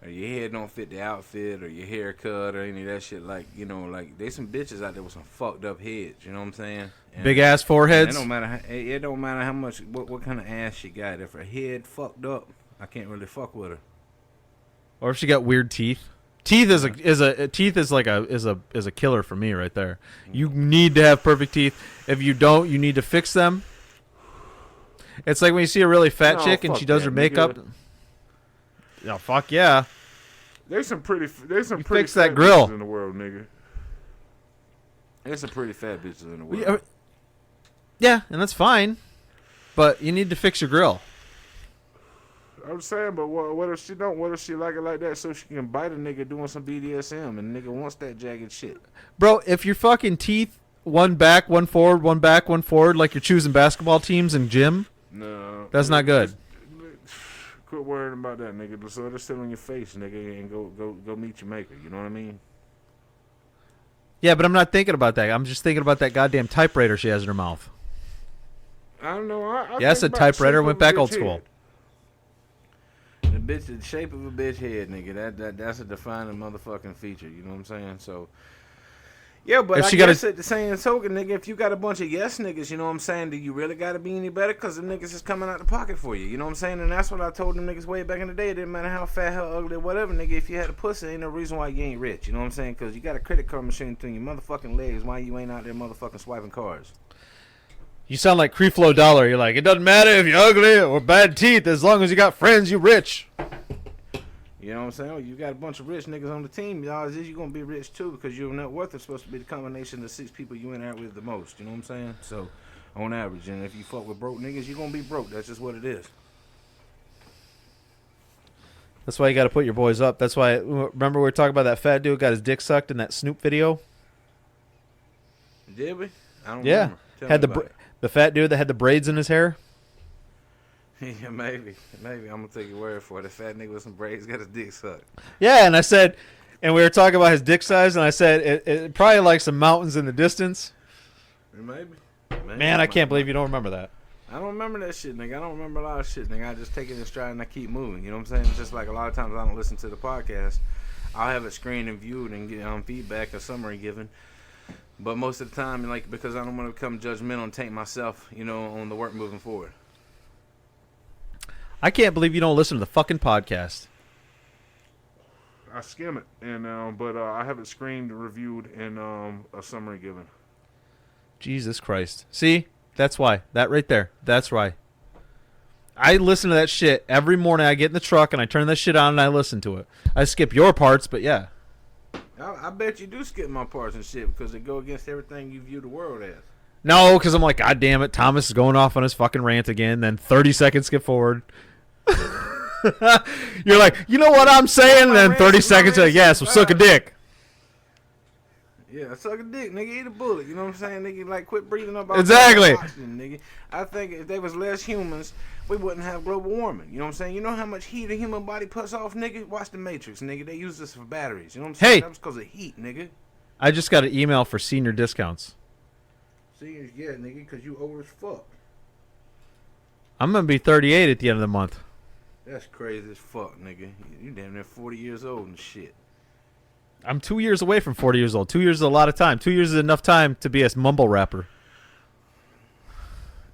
or your hair don't fit the outfit, or your haircut, or any of that shit. Like, you know, like there's some bitches out there with some fucked up heads. You know what I'm saying? And Big ass foreheads. It don't matter how much what kind of ass she got. If her head fucked up, I can't really fuck with her. Or if she got weird teeth. Teeth is a killer for me right there. You need to have perfect teeth. If you don't, you need to fix them. It's like when you see a really fat chick and she does her makeup. Oh, fuck yeah. There's some pretty fix fat that grill bitches in the world, nigga. There's some pretty fat bitches in the world. Yeah, and that's fine. But you need to fix your grill. I'm saying, but what if she don't? What if she like it like that so she can bite a nigga doing some BDSM and the nigga wants that jagged shit? Bro, if your fucking teeth, one back, one forward, one back, one forward, like you're choosing basketball teams in gym, no, that's not good. Quit worrying about that, nigga. Just let her sit on your face, nigga, and go meet your maker. You know what I mean? Yeah, but I'm not thinking about that. I'm just thinking about that goddamn typewriter she has in her mouth. I don't know. Yes, a typewriter went back old school. The shape of a bitch head, nigga. That's a defining motherfucking feature. You know what I'm saying? So, yeah, but I guess at the same token, nigga, if you got a bunch of yes niggas, you know what I'm saying? Do you really got to be any better? Because the niggas is coming out the pocket for you. You know what I'm saying? And that's what I told them niggas way back in the day. It didn't matter how fat, how ugly, whatever, nigga. If you had a pussy, ain't no reason why you ain't rich. You know what I'm saying? Because you got a credit card machine between your motherfucking legs. Why you ain't out there motherfucking swiping cards? You sound like Creeflo Dollar. You're like, it doesn't matter if you're ugly or bad teeth. As long as you got friends, you rich. You know what I'm saying? Well, you got a bunch of rich niggas on the team. Y'all, you're going to be rich too because your net worth is supposed to be the combination of the 6 people you interact with the most. You know what I'm saying? So, on average. And if you fuck with broke niggas, you're going to be broke. That's just what it is. That's why you got to put your boys up. That's why, remember we were talking about that fat dude got his dick sucked in that Snoop video? Did we? I don't remember. Had the fat dude that had the braids in his hair? Yeah, maybe. I'm going to take your word for it. The fat nigga with some braids got his dick sucked. Yeah, and I said, and we were talking about his dick size, and I said, it probably like some mountains in the distance. Maybe. Man, I can't believe you don't remember that. I don't remember that shit, nigga. I don't remember a lot of shit, nigga. I just take it in stride and I keep moving. You know what I'm saying? It's just like a lot of times I don't listen to the podcast. I'll have it screened and viewed and get feedback or summary given. But most of the time, like, because I don't want to become judgmental and take myself, you know, on the work moving forward. I can't believe you don't listen to the fucking podcast. I skim it, and but I have it screened, reviewed, and a summary given. Jesus Christ. See? That's why. That right there. That's why. I listen to that shit every morning. I get in the truck, and I turn that shit on, and I listen to it. I skip your parts, but yeah. I bet you do skip my parts and shit because they go against everything you view the world as. No, because I'm like, God damn it, Thomas is going off on his fucking rant again. Then 30 seconds skip forward. You're like, you know what I'm saying? And then 30 seconds, like, yeah, so suck a dick. Yeah, suck a dick, nigga. Eat a bullet. You know what I'm saying, nigga? Like, quit breathing up. Exactly. Oxygen, nigga. I think if there was less humans, we wouldn't have global warming. You know what I'm saying? You know how much heat a human body puts off, nigga? Watch the Matrix, nigga. They use this for batteries. You know what I'm saying? Hey. That was because of heat, nigga. I just got an email for senior discounts. See, yeah, nigga, because you old as fuck. I'm going to be 38 at the end of the month. That's crazy as fuck, nigga. You damn near 40 years old and shit. I'm 2 years away from 40 years old. 2 years is a lot of time. 2 years is enough time to be a mumble rapper.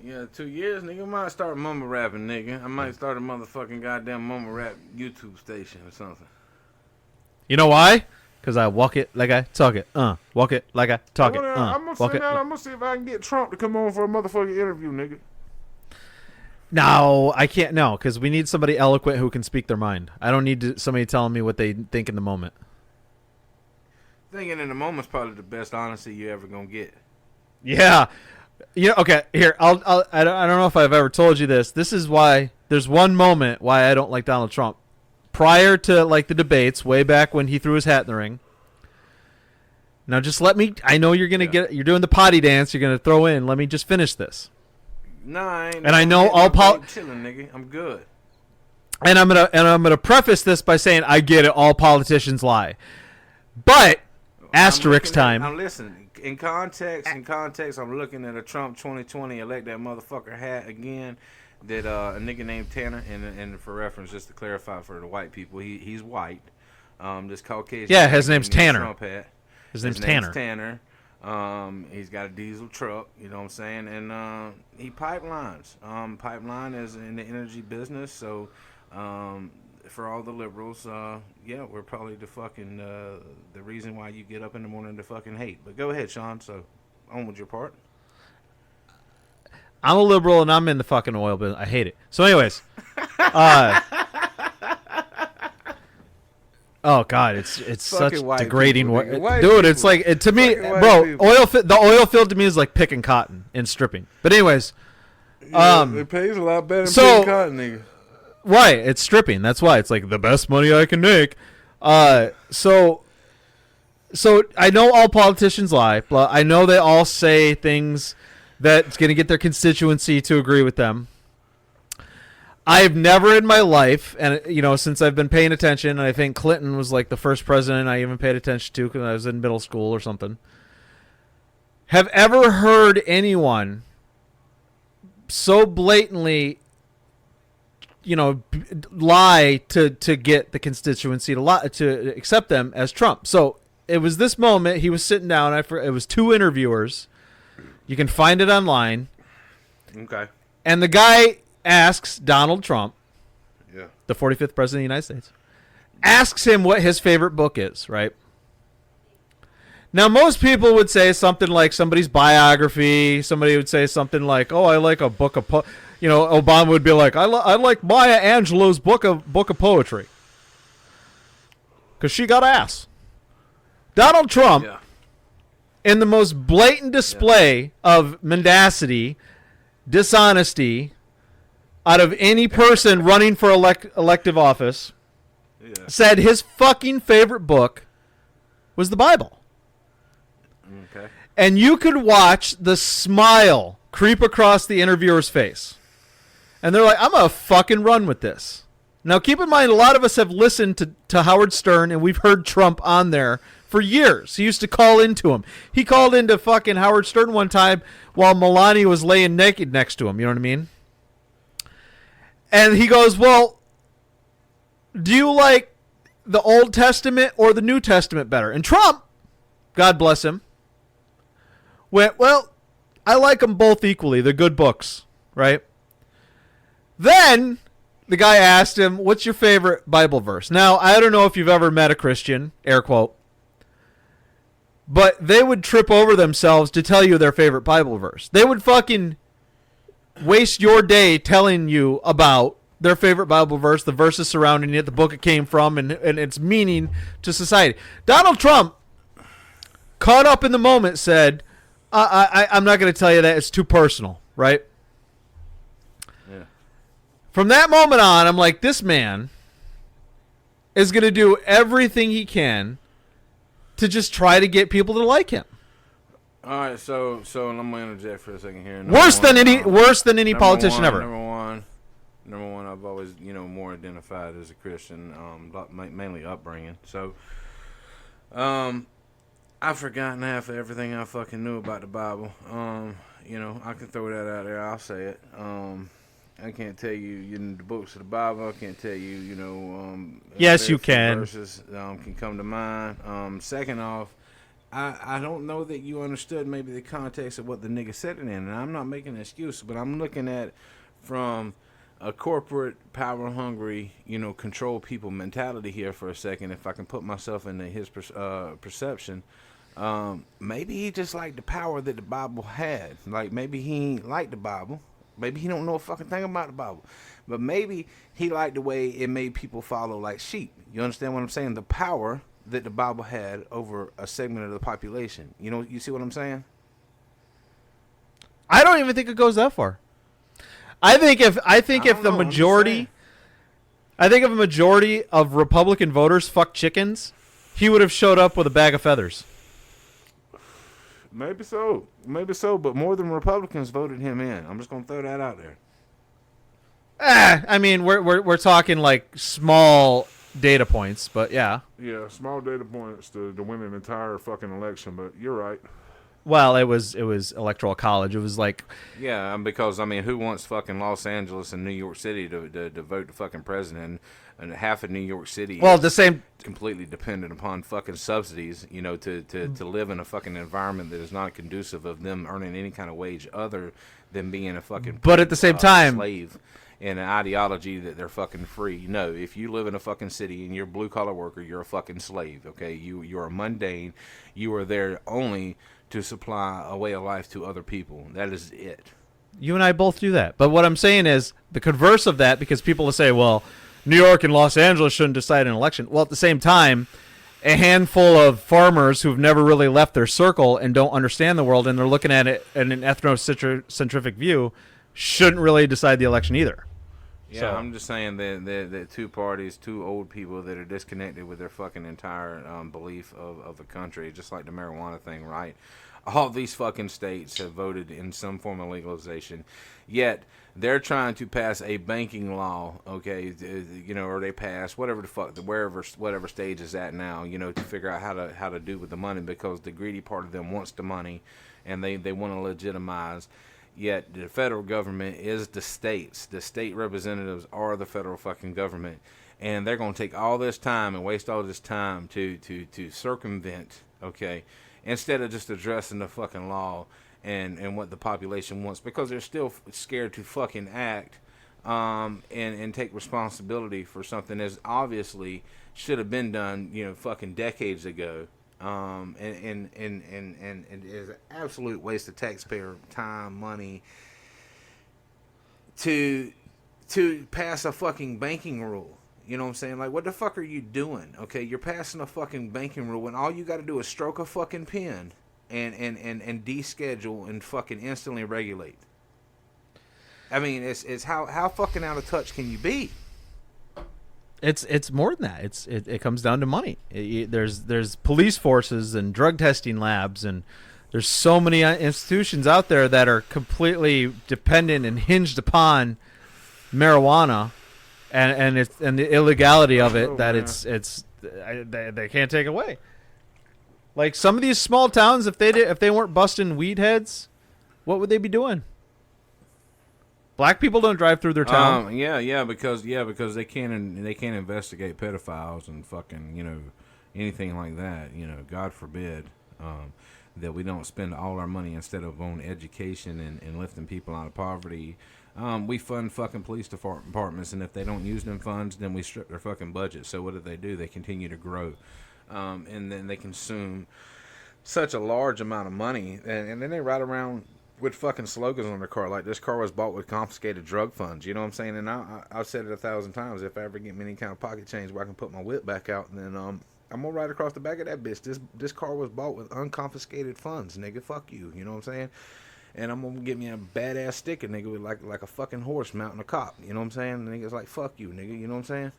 Yeah, 2 years, nigga. I might start mumble rapping, nigga. I might start a motherfucking goddamn mumble rap YouTube station or something. You know why? Because I walk it like I talk it. Walk it like I talk it. I'm gonna see if I can get Trump to come on for a motherfucking interview, nigga. No, I can't. No, because we need somebody eloquent who can speak their mind. I don't need somebody telling me what they think in the moment. Thinking in the moment's probably the best honesty you ever gonna get. Yeah. Okay. Here, I don't know if I've ever told you this. This is why there's one moment why I don't like Donald Trump. Prior to like the debates, way back when he threw his hat in the ring. Now just let me. I know you're gonna get. You're doing the potty dance. You're gonna throw in. Let me just finish this. No, I ain't. And I know all chilling, nigga. I'm good. And I'm gonna preface this by saying I get it. All politicians lie, but asterisk time. I'm listening. In context, I'm looking at a Trump 2020 elect that motherfucker hat again. that a nigga named Tanner, and for reference, just to clarify for the white people, he's white. This Caucasian. Yeah, his name's Tanner. Trump hat. His name's Tanner. Tanner. He's got a diesel truck, you know what I'm saying, and he pipelines. Pipeline is in the energy business, so for all the liberals, yeah, we're probably the reason why you get up in the morning to fucking hate. But go ahead, Sean. So on with your part. I'm a liberal and I'm in the fucking oil business. I hate it. So, anyways, oh god, it's such degrading. Dude, it's like to me, bro. The oil field to me is like picking cotton and stripping. But anyways, it pays a lot better than picking cotton, nigga. Right, it's stripping. That's why it's like the best money I can make. So I know all politicians lie. But I know they all say things that's going to get their constituency to agree with them. I've never in my life, and since I've been paying attention, and I think Clinton was like the first president I even paid attention to because I was in middle school or something, have ever heard anyone so blatantly, lie to get the constituency to accept them as Trump. So it was this moment. He was sitting down. It was two interviewers. You can find it online. Okay. And the guy asks Donald Trump, yeah, the 45th president of the United States, asks him what his favorite book is, right? Now, most people would say something like somebody's biography. Somebody would say something like, oh, I like a book of Obama would be like, I like Maya Angelou's book of poetry. Because she got ass. Donald Trump, in the most blatant display of mendacity, dishonesty, out of any person running for elective office, said his fucking favorite book was the Bible. Okay. And you could watch the smile creep across the interviewer's face. And they're like, I'm going to fucking run with this. Now, keep in mind, a lot of us have listened to Howard Stern, and we've heard Trump on there for years. He used to call into him. He called into fucking Howard Stern one time while Melania was laying naked next to him. You know what I mean? And he goes, well, do you like the Old Testament or the New Testament better? And Trump, God bless him, went, well, I like them both equally. They're good books, right? Then the guy asked him, what's your favorite Bible verse? Now, I don't know if you've ever met a Christian, air quote, but they would trip over themselves to tell you their favorite Bible verse. They would fucking waste your day telling you about their favorite Bible verse, the verses surrounding it, the book it came from, and its meaning to society. Donald Trump, caught up in the moment, said, I'm not going to tell you that. It's too personal, right? Yeah. From that moment on, I'm like, this man is going to do everything he can to just try to get people to like him. All right, so I'm gonna interject for a second here. Worse than any politician ever. Number one, I've always more identified as a Christian, mainly upbringing. So, I've forgotten half of everything I fucking knew about the Bible. I can throw that out there. I'll say it. I can't tell you, the books of the Bible. I can't tell you, yes, you can. Verses can come to mind. Second off, I don't know that you understood maybe the context of what the nigga said it in, and I'm not making an excuse, but I'm looking at from a corporate, power-hungry, control people mentality here for a second. If I can put myself into his perception, maybe he just liked the power that the Bible had. Like maybe he ain't like the Bible. Maybe he don't know a fucking thing about the Bible. But maybe he liked the way it made people follow like sheep. You understand what I'm saying? The power that the Bible had over a segment of the population. You see what I'm saying? I don't even think it goes that far. I think if a majority of Republican voters fucked chickens, he would have showed up with a bag of feathers. Maybe so, but more than Republicans voted him in. I'm just gonna throw that out there. I mean, we're talking like small data points, but yeah. Yeah, small data points to win an entire fucking election, but you're right. Well, it was electoral college. It was like, Yeah, because I mean, who wants fucking Los Angeles and New York City to vote the fucking president? And half of New York City well, is the same. completely dependent upon fucking subsidies, you know, to live in a fucking environment that is not conducive of them earning any kind of wage other than being a fucking But at the same time, slave in an ideology that they're fucking free. No, if you live in a fucking city and you're a blue collar worker, you're a fucking slave. Okay, you're a mundane. You are there only to supply a way of life to other people. That is it. you and I both do that. But what I'm saying is the converse of that, because people will say, well, New York and Los Angeles shouldn't decide an election. Well, at the same time, a handful of farmers who've never really left their circle and don't understand the world, and they're looking at it in an ethnocentric view, shouldn't really decide the election either. Yeah, So- I'm just saying that two parties, two old people that are disconnected with their fucking entire belief of the country, just like the marijuana thing, right? All these fucking states have voted in some form of legalization, yet they're trying to pass a banking law, okay, you know, or they pass whatever the fuck, whatever stage is at now, you know, to figure out how to do with the money, because the greedy part of them wants the money, and they want to legitimize. Yet the federal government is the states. The state representatives are the federal fucking government, and they're going to take all this time and waste all this time to circumvent, okay, instead of just addressing the fucking law and what the population wants, because they're still scared to fucking act and take responsibility for something that obviously should have been done, you know, fucking decades ago. And it is an absolute waste of taxpayer time, money to pass a fucking banking rule. You know what I'm saying? Like, what the fuck are you doing? Okay, you're passing a fucking banking rule when all you got to do is stroke a fucking pen and deschedule and fucking instantly regulate. I mean, it's how fucking out of touch can you be? It's more than that. It comes down to money. There's police forces and drug testing labs, and there's so many institutions out there that are completely dependent and hinged upon marijuana, and the illegality of it that they can't take away. Like some of these small towns, if they weren't busting weed heads, what would they be doing? Black people don't drive through their town. Because they can't investigate pedophiles and fucking, you know, anything like that. You know, God forbid that we don't spend all our money instead of on education and lifting people out of poverty. We fund fucking police departments, and if they don't use them funds, then we strip their fucking budget. So what do? They continue to grow, and then they consume such a large amount of money, and then they ride around with fucking slogans on their car, like this car was bought with confiscated drug funds. You know what I'm saying? And I've said it 1,000 times. If I ever get me any kind of pocket change where I can put my whip back out, and then I'm gonna ride across the back of that bitch. This car was bought with unconfiscated funds, nigga. Fuck you. You know what I'm saying? And I'm gonna get me a badass sticker, nigga, with like a fucking horse mounting a cop. You know what I'm saying? The nigga's like, fuck you, nigga. You know what I'm saying?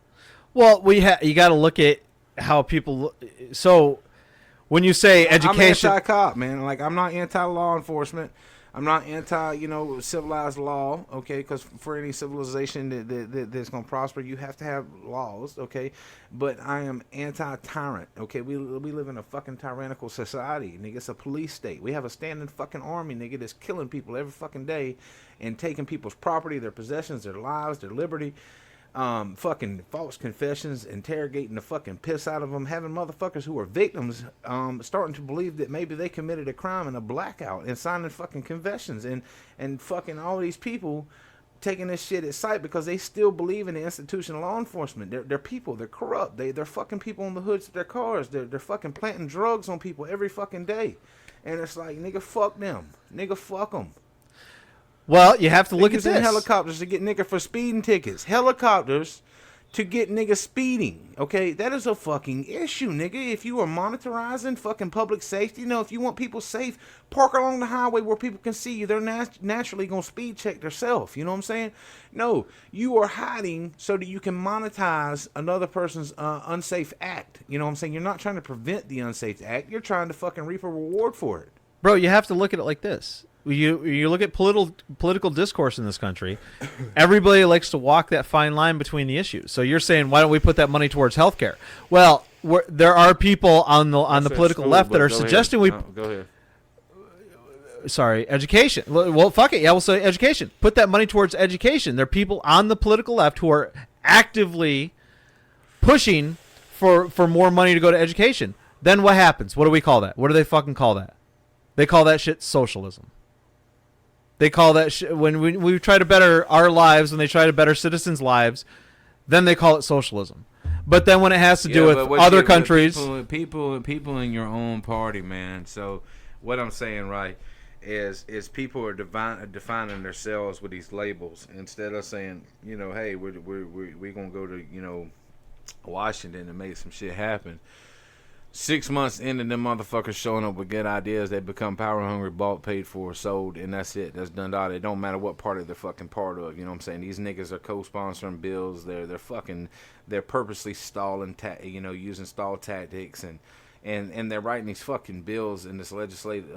Well, you got to look at how people. So when you say education, I'm anti-cop, man. Like, I'm not anti-law enforcement. I'm not anti, you know, civilized law, okay? Because for any civilization that's going to prosper, you have to have laws, okay? But I am anti-tyrant, okay? We live in a fucking tyrannical society, nigga. It's a police state. We have a standing fucking army, nigga, that's killing people every fucking day and taking people's property, their possessions, their lives, their liberty. Fucking false confessions, interrogating the fucking piss out of them, having motherfuckers who are victims starting to believe that maybe they committed a crime in a blackout and signing fucking confessions, and fucking all these people taking this shit at sight because they still believe in the institution of law enforcement. They're people. They're corrupt. They're fucking people on the hoods of their cars. They're fucking planting drugs on people every fucking day. And it's like, nigga, fuck them. Nigga, fuck them. well, you have to look at Using this. helicopters to get nigga for speeding tickets. Helicopters to get nigga speeding. Okay, that is a fucking issue, nigga. If you are monitorizing fucking public safety, you know, if you want people safe, park along the highway where people can see you. They're naturally gonna speed check themselves. You know what I'm saying? No, you are hiding so that you can monetize another person's unsafe act. You know what I'm saying? You're not trying to prevent the unsafe act. You're trying to fucking reap a reward for it. Bro, you have to look at it like this. You look at political discourse in this country. Everybody likes to walk that fine line between the issues. So you're saying, why don't we put that money towards healthcare? Well, there are people on the political left that are suggesting Go ahead. sorry, education. Well, fuck it. Yeah, we'll say education. Put that money towards education. There are people on the political left who are actively pushing for more money to go to education. Then what happens? What do we call that? What do they fucking call that? They call that shit socialism. They call that shit, when we try to better our lives, when they try to better citizens' lives, then they call it socialism. But then when it has to do with other countries, people in your own party, man. So what I'm saying, right, is people are defining themselves with these labels instead of saying, you know, hey, we're gonna go to, you know, Washington and make some shit happen. 6 months into them motherfuckers showing up with good ideas, they become power hungry, bought, paid for, sold, and that's it. That's done. It don't matter what party they're fucking part of. You know what I'm saying? These niggas are co-sponsoring bills. They're purposely stalling, using stall tactics, and they're writing these fucking bills in this legislative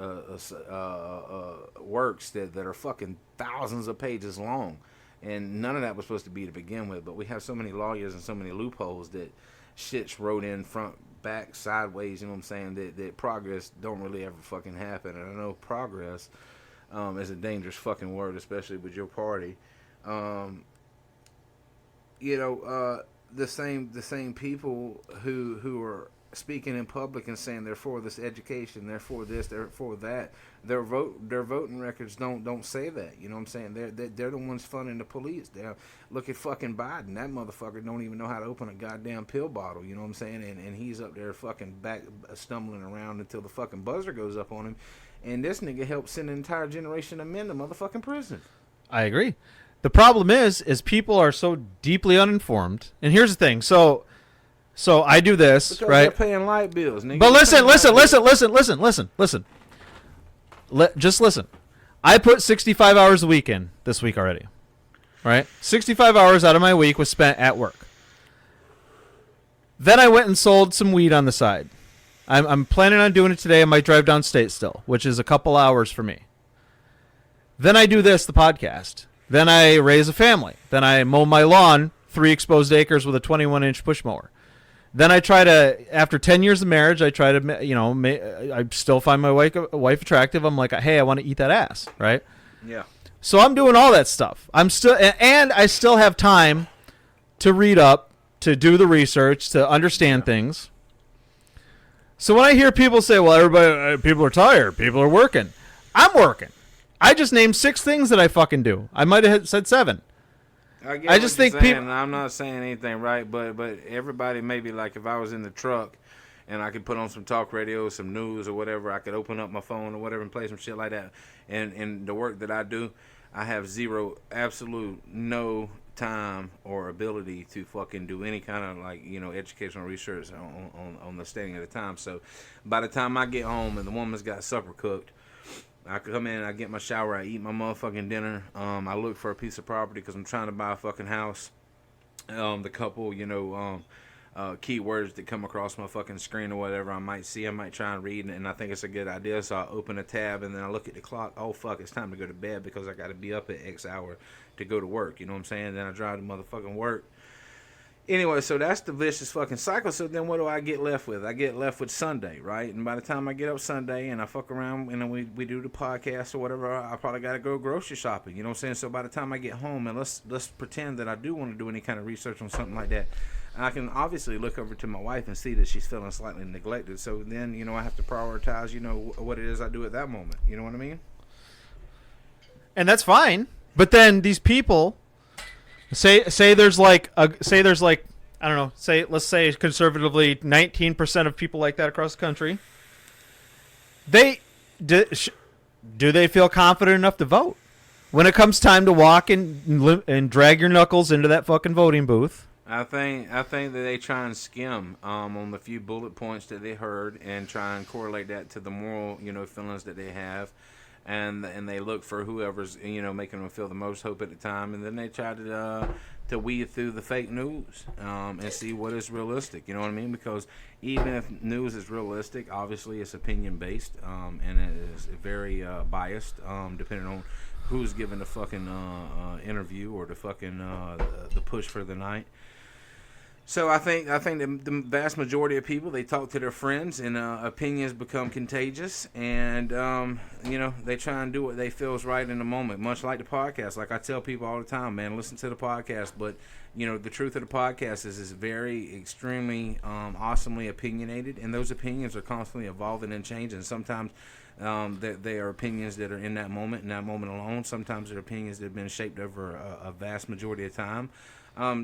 works that are fucking thousands of pages long, and none of that was supposed to be to begin with. But we have so many lawyers and so many loopholes that shit's wrote in front, back, sideways, you know what I'm saying, that progress don't really ever fucking happen. And I know progress is a dangerous fucking word, especially with your party. The same people who are speaking in public and saying they're for this education, they're for this, they're for that, their voting records don't say that. You know what I'm saying? They're the ones funding the police. Look at fucking Biden. That motherfucker don't even know how to open a goddamn pill bottle. You know what I'm saying? And he's up there fucking back stumbling around until the fucking buzzer goes up on him. And this nigga helped send an entire generation of men to motherfucking prison. I agree. The problem is people are so deeply uninformed. And here's the thing. So I do this, because right? They're paying light bills, nigga. But listen. Just listen. I put 65 hours a week in this week already, right? 65 hours out of my week was spent at work. Then I went and sold some weed on the side. I'm planning on doing it today. I might drive downstate still, which is a couple hours for me. Then I do this, the podcast. Then I raise a family. Then I mow my lawn, 3 exposed acres with a 21-inch push mower. Then I try to, after 10 years of marriage, I try to, I still find my wife attractive. I'm like, hey, I want to eat that ass, right? Yeah. So I'm doing all that stuff. I still have time to read up, to do the research, to understand things. So when I hear people say, well, people are tired, people are working, I'm working. I just named 6 things that I fucking do. I might have said 7. I just think people. I'm not saying anything right, but everybody maybe, like, if I was in the truck and I could put on some talk radio, some news or whatever, I could open up my phone or whatever and play some shit like that. And the work that I do, I have absolute no time or ability to fucking do any kind of, like, educational research on the standing of the time. So by the time I get home and the woman's got supper cooked, I come in, I get my shower, I eat my motherfucking dinner. I look for a piece of property because I'm trying to buy a fucking house. The couple, keywords that come across my fucking screen or whatever I might see, I might try and read, and I think it's a good idea. So I open a tab and then I look at the clock. Oh, fuck, it's time to go to bed because I got to be up at X hour to go to work. You know what I'm saying? Then I drive to motherfucking work. Anyway, so that's the vicious fucking cycle. So then what do I get left with? I get left with Sunday, right? And by the time I get up Sunday and I fuck around and then we do the podcast or whatever, I probably got to go grocery shopping. You know what I'm saying? So by the time I get home, and let's pretend that I do want to do any kind of research on something like that, I can obviously look over to my wife and see that she's feeling slightly neglected. So then, I have to prioritize, what it is I do at that moment. You know what I mean? And that's fine. But then these people... Say there's like I don't know, let's say conservatively 19% of people like that across the country. Do they feel confident enough to vote when it comes time to walk and drag your knuckles into that fucking voting booth? I think that they try and skim on the few bullet points that they heard and try and correlate that to the moral feelings that they have. And they look for whoever's making them feel the most hope at the time, and then they try to weed through the fake news and see what is realistic. You know what I mean? Because even if news is realistic, obviously it's opinion based, and it is very biased, depending on who's giving the fucking interview or the fucking the push for the night. So I think the vast majority of people, they talk to their friends, and opinions become contagious, and they try and do what they feel is right in the moment. Much like the podcast, like I tell people all the time, man, listen to the podcast. But the truth of the podcast is it's very extremely awesomely opinionated, and those opinions are constantly evolving and changing. Sometimes they are opinions that are in that moment alone. Sometimes they're opinions that have been shaped over a vast majority of time.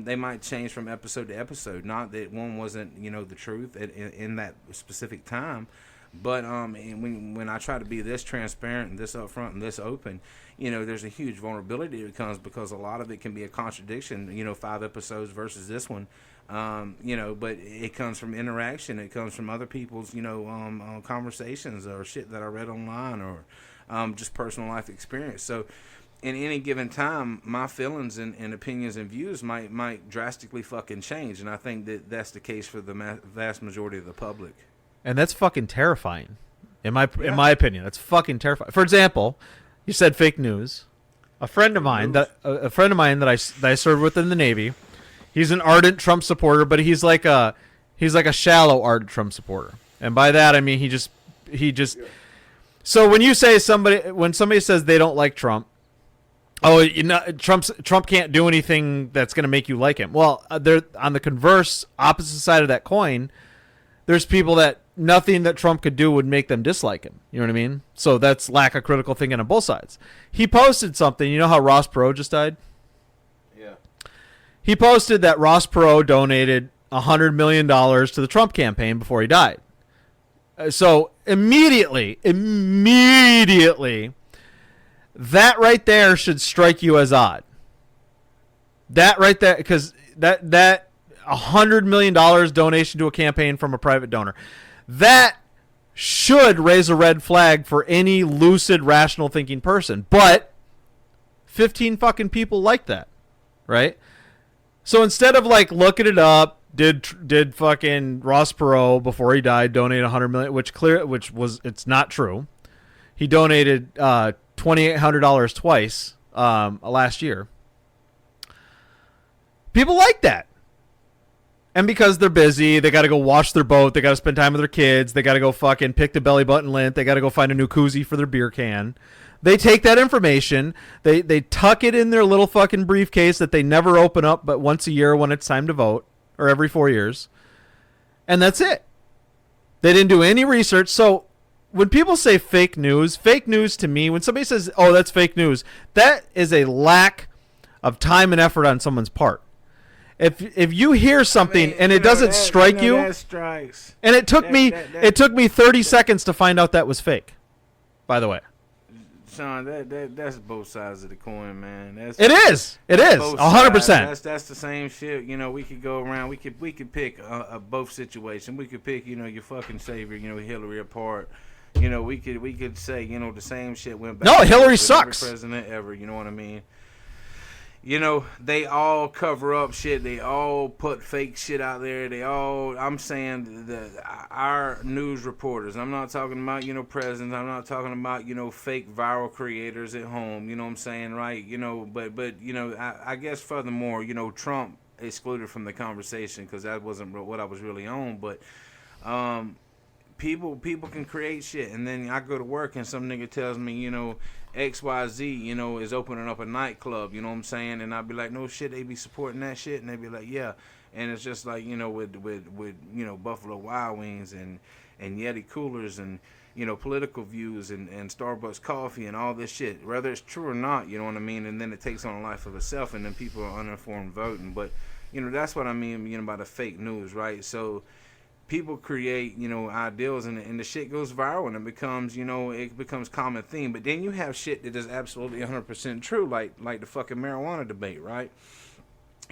They might change from episode to episode. Not that one wasn't, the truth in that specific time, but when I try to be this transparent and this upfront and this open, there's a huge vulnerability that comes because a lot of it can be a contradiction. 5 episodes versus this one, but it comes from interaction. It comes from other people's, conversations or shit that I read online or just personal life experience. So. In any given time, my feelings and opinions and views might drastically fucking change, and I think that that's the case for the vast majority of the public. And that's fucking terrifying, in my opinion. That's fucking terrifying. For example, you said fake news. A friend of mine that I served with in the Navy, he's an ardent Trump supporter, but he's like a shallow ardent Trump supporter, and by that I mean he just. So when somebody says they don't like Trump. Oh, Trump can't do anything that's going to make you like him. Well, there on the converse, opposite side of that coin, there's people that nothing that Trump could do would make them dislike him. You know what I mean? So that's lack of critical thinking on both sides. He posted something. You know how Ross Perot just died? Yeah. He posted that Ross Perot donated $100 million to the Trump campaign before he died. So immediately, that right there should strike you as odd. That right there, because that $100 million donation to a campaign from a private donor, that should raise a red flag for any lucid, rational thinking person. But 15 fucking people like that, right? So instead of like looking it up, did fucking Ross Perot before he died donate $100 million? It's not true. He donated $2,800 twice last year. People like that. And because they're busy, they got to go wash their boat, they got to spend time with their kids, they got to go fucking pick the belly button lint, they got to go find a new koozie for their beer can. They take that information, they tuck it in their little fucking briefcase that they never open up but once a year when it's time to vote, or every 4 years. And that's it. They didn't do any research. So when people say fake news to me, when somebody says, oh, that's fake news, that is a lack of time and effort on someone's part. If you hear something and it doesn't strike you, that strikes. And it took me 30 seconds to find out that was fake, by the way. Sean, that's both sides of the coin, man. It is 100%. That's the same shit. We could go around. We could pick both situations. We could pick your fucking savior, Hillary apart. We could say the same shit went back. No, Hillary sucks. Every president ever. You know what I mean? They all cover up shit. They all put fake shit out there. I'm saying our news reporters. I'm not talking about, presidents. I'm not talking about, fake viral creators at home. You know what I'm saying, right? But I guess furthermore, Trump excluded from the conversation because that wasn't what I was really on. But people can create shit. And then I go to work and some nigga tells me, XYZ, is opening up a nightclub, you know what I'm saying? And I'd be like, no shit, they be supporting that shit. And they'd be like, yeah. And it's just like, with Buffalo Wild Wings and Yeti coolers and, political views and Starbucks coffee and all this shit, whether it's true or not, you know what I mean? And then it takes on a life of itself and then people are uninformed voting. But, that's what I mean, by the fake news, right? So people create, ideals and the shit goes viral and it becomes common theme. But then you have shit that is absolutely 100% true, like the fucking marijuana debate, right?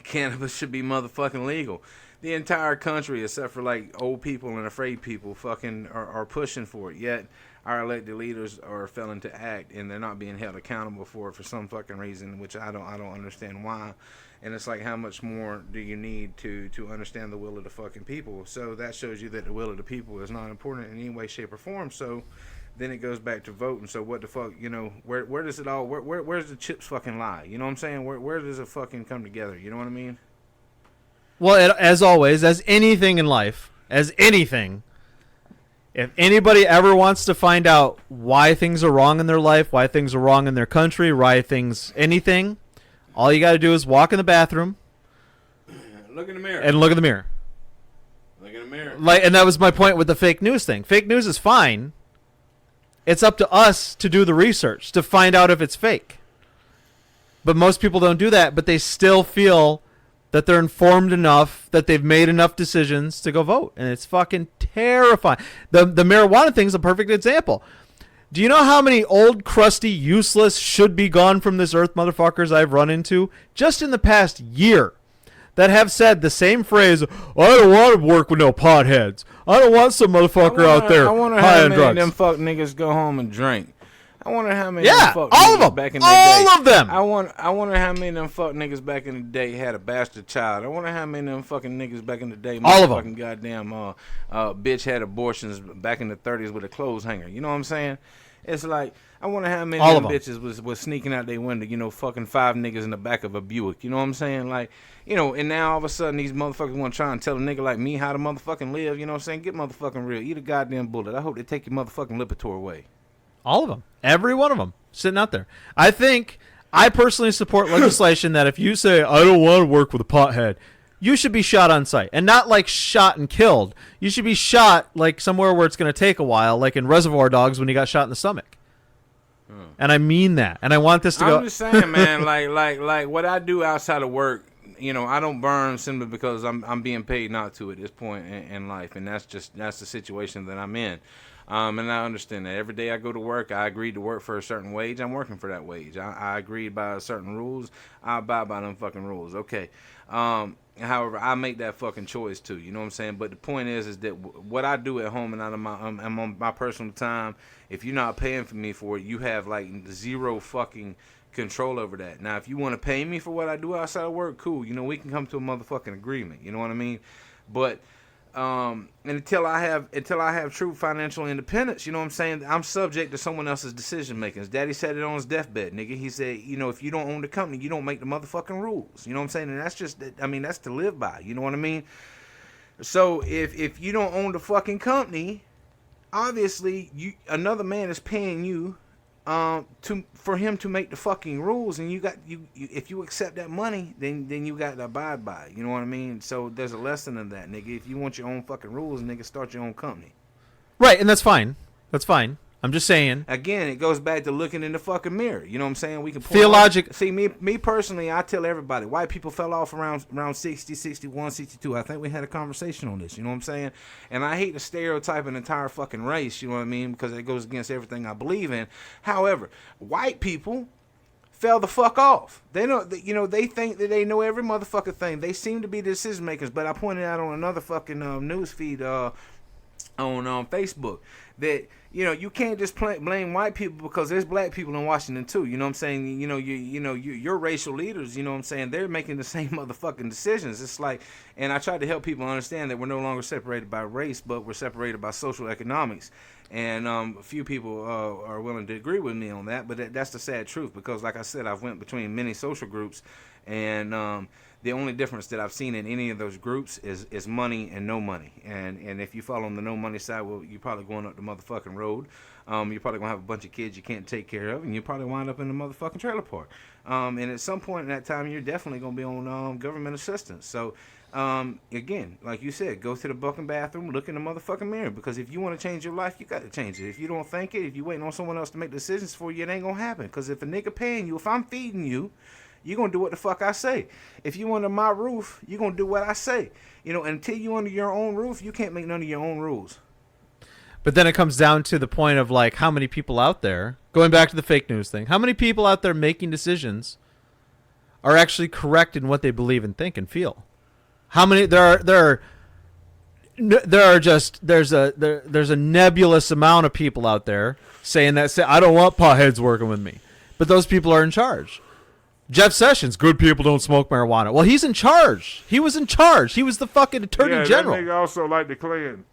Cannabis should be motherfucking legal. The entire country, except for like old people and afraid people, fucking are pushing for it. Yet our elected leaders are failing to act and they're not being held accountable for it for some fucking reason, which I don't understand why. And it's like, how much more do you need to understand the will of the fucking people? So that shows you that the will of the people is not important in any way, shape, or form. So then it goes back to voting. So what the fuck, where does it all, where's the chips fucking lie? You know what I'm saying? Where does it fucking come together? You know what I mean? Well, as always, as anything in life, if anybody ever wants to find out why things are wrong in their life, why things are wrong in their country, anything, all you got to do is walk in the bathroom, Look in the mirror. and look in the mirror. Look in the mirror. And that was my point with the fake news thing. Fake news is fine. It's up to us to do the research to find out if it's fake. But most people don't do that, but they still feel that they're informed enough, that they've made enough decisions to go vote. And it's fucking terrifying. The marijuana thing's a perfect example. Do you know how many old, crusty, useless, should be gone from this earth motherfuckers I've run into just in the past year that have said the same phrase, I don't want to work with no potheads. I don't want some motherfucker out there I wonder high how on many drugs. of them fuck niggas go home and drink. I wonder how many Yeah, of them fuck all of niggas them. back in the All day. of them. I wonder how many of them fuck niggas back in the day had a bastard child. I wonder how many of them fucking niggas back in the day All of 'em. fucking goddamn bitch had abortions back in the 30s with a clothes hanger. You know what I'm saying? It's like, I wonder how many All of of them 'em. bitches was sneaking out their window, fucking 5 niggas in the back of a Buick. You know what I'm saying? Like, and now all of a sudden these motherfuckers want to try and tell a nigga like me how to motherfucking live. You know what I'm saying? Get motherfucking real. Eat a goddamn bullet. I hope they take your motherfucking Lipitor away. All of them. Every one of them sitting out there. I personally support legislation that if you say, I don't want to work with a pothead, you should be shot on sight. And not like shot and killed. You should be shot like somewhere where it's going to take a while, like in Reservoir Dogs when he got shot in the stomach. And I mean that. And I want this to go. I'm just saying, man, like what I do outside of work, I don't burn simply because I'm being paid not to at this point in life. And that's the situation that I'm in. And I understand that every day I go to work, I agreed to work for a certain wage. I'm working for that wage. I agreed by certain rules. I abide by them fucking rules. Okay. However, I make that fucking choice too. You know what I'm saying? But the point is that what I do at home and out of I'm on my personal time, if you're not paying for me for it, you have like zero fucking control over that. Now, if you want to pay me for what I do outside of work, cool. We can come to a motherfucking agreement. You know what I mean? But and until I have true financial independence, you know what I'm saying, I'm subject to someone else's decision making. Daddy said it on his deathbed, nigga. He said, if you don't own the company, you don't make the motherfucking rules. You know what I'm saying? And that's to live by. You know what I mean? So if you don't own the fucking company, obviously another man is paying you for him to make the fucking rules, and if you accept that money, then you got to abide by it. You know what I mean? So there's a lesson in that, nigga. If you want your own fucking rules, nigga, start your own company. Right, and that's fine. That's fine. I'm just saying. Again, it goes back to looking in the fucking mirror. You know what I'm saying? We can See, me personally, I tell everybody, white people fell off around 60, 61, 62. I think we had a conversation on this. You know what I'm saying? And I hate to stereotype an entire fucking race. You know what I mean? Because it goes against everything I believe in. However, white people fell the fuck off. They know, they think that they know every motherfucking thing. They seem to be decision makers. But I pointed out on another fucking news feed on Facebook that you can't just blame white people because there's black people in Washington too. You know what I'm saying? Your racial leaders, you know what I'm saying, they're making the same motherfucking decisions. It's like, and I try to help people understand that we're no longer separated by race, but we're separated by social economics. And a few people are willing to agree with me on that, but that's the sad truth, because like I said, I've went between many social groups, and the only difference that I've seen in any of those groups is money and no money. And if you fall on the no money side, well, you're probably going up the motherfucking road. You're probably going to have a bunch of kids you can't take care of, and you probably wind up in the motherfucking trailer park. And at some point in that time, you're definitely going to be on government assistance. So, again, like you said, go to the fucking bathroom, look in the motherfucking mirror, because if you want to change your life, you got to change it. If you don't think it, if you're waiting on someone else to make decisions for you, it ain't going to happen. Because if a nigga paying you, if I'm feeding you, you're going to do what the fuck I say. If you under my roof, you're going to do what I say. Until you under your own roof, you can't make none of your own rules. But then it comes down to the point of like how many people out there, going back to the fake news thing, how many people out there making decisions are actually correct in what they believe and think and feel? How many there's a nebulous amount of people out there saying that, I don't want potheads working with me. But those people are in charge. Jeff Sessions, good people don't smoke marijuana. Well, he's in charge. He was in charge. He was the fucking attorney general. That nigga also liked the Klan.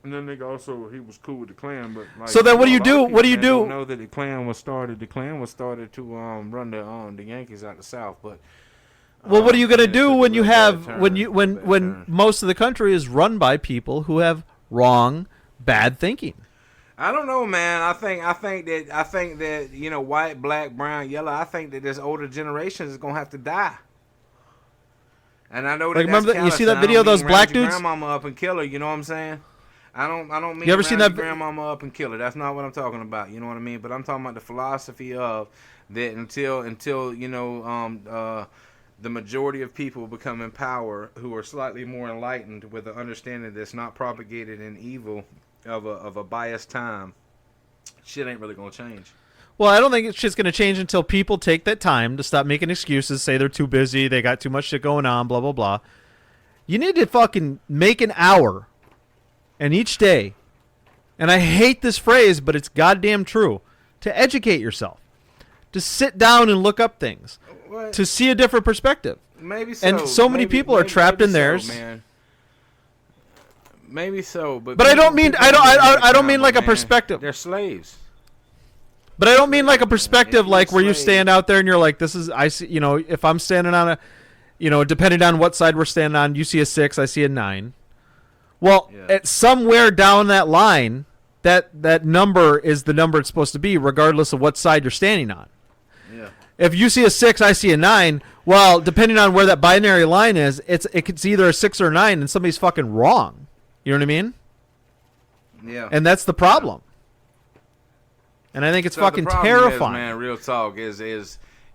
And then nigga also, he was cool with the Klan. But like, so then what do you do? What do you do? I know that the Klan was started to run the Yankees out the South. But Well, what are you gonna do when you have turn, when most of the country is run by people who have wrong, bad thinking? I don't know, man. I think that white, black, brown, yellow. I think that this older generation is gonna have to die. And I know that. Like, remember that's that? You see callous, that video of those round black your dudes? grandmama up and kill her. You know what I'm saying? I don't mean You ever round seen your that grandmama up and kill her. That's not what I'm talking about. You know what I mean? But I'm talking about the philosophy of that until the majority of people become in power who are slightly more enlightened with an understanding that's not propagated in evil of a biased time. Shit ain't really gonna change. Well, I don't think it's just going to change until people take that time to stop making excuses, say they're too busy, they got too much shit going on, blah, blah, blah. You need to fucking make an hour, and each day, and I hate this phrase, but it's goddamn true, to educate yourself, to sit down and look up things, What? to see a different perspective. Maybe so. And so many people are trapped in theirs. Man. Maybe so, but I don't mean I don't mean like a man. perspective. They're slaves. But I don't mean like a perspective If you're like where you slave- stand out there and you're like, this is, I see, if I'm standing on a, depending on what side we're standing on, you see a 6, I see a 9. Well, Yeah. at somewhere down that line, that number is the number it's supposed to be, regardless of what side you're standing on. Yeah. If you see a 6, I see a 9. Well, depending on where that binary line is, it's either a 6 or a 9, and somebody's fucking wrong. You know what I mean? Yeah. And that's the problem. And I think it's So fucking the problem terrifying. Is, man, real talk is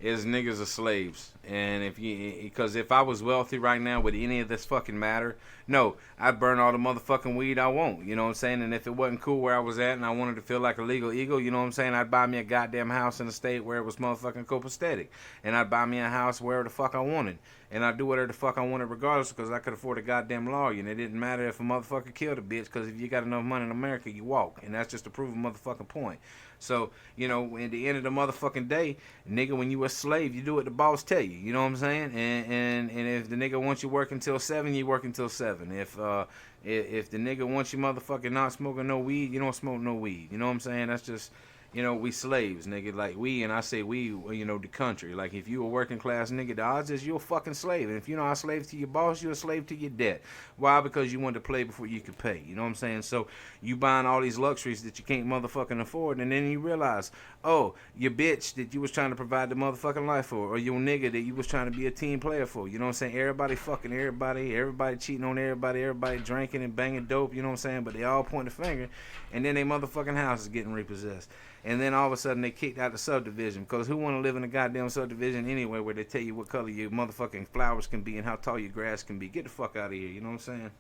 niggas are slaves. And because if I was wealthy right now, would any of this fucking matter? No, I'd burn all the motherfucking weed I want. You know what I'm saying? And if it wasn't cool where I was at and I wanted to feel like a legal eagle, you know what I'm saying? I'd buy me a goddamn house in a state where it was motherfucking copacetic. And I'd buy me a house wherever the fuck I wanted. And I'd do whatever the fuck I wanted regardless because I could afford a goddamn lawyer. And it didn't matter if a motherfucker killed a bitch because if you got enough money in America, you walk. And that's just to prove a motherfucking point. So, at the end of the motherfucking day, nigga, when you a slave, you do what the boss tell you. You know what I'm saying? And if the nigga wants you working till 7, you work until 7. If the nigga wants you motherfucking not smoking no weed, you don't smoke no weed. You know what I'm saying? That's just, we slaves, nigga. Like we, and I say we, the country. Like if you a working class nigga, the odds is you're a fucking slave. And if you're not a slave to your boss, you're a slave to your debt. Why? Because you wanted to play before you could pay. You know what I'm saying? So you buying all these luxuries that you can't motherfucking afford, and then you realize, oh, your bitch that you was trying to provide the motherfucking life for, or your nigga that you was trying to be a team player for. You know what I'm saying? Everybody fucking everybody cheating on everybody drinking and banging dope. You know what I'm saying? But they all point the finger, and then they motherfucking house is getting repossessed. And then all of a sudden they kicked out the subdivision because who want to live in a goddamn subdivision anyway where they tell you what color your motherfucking flowers can be and how tall your grass can be? Get the fuck out of here. You know what I'm saying?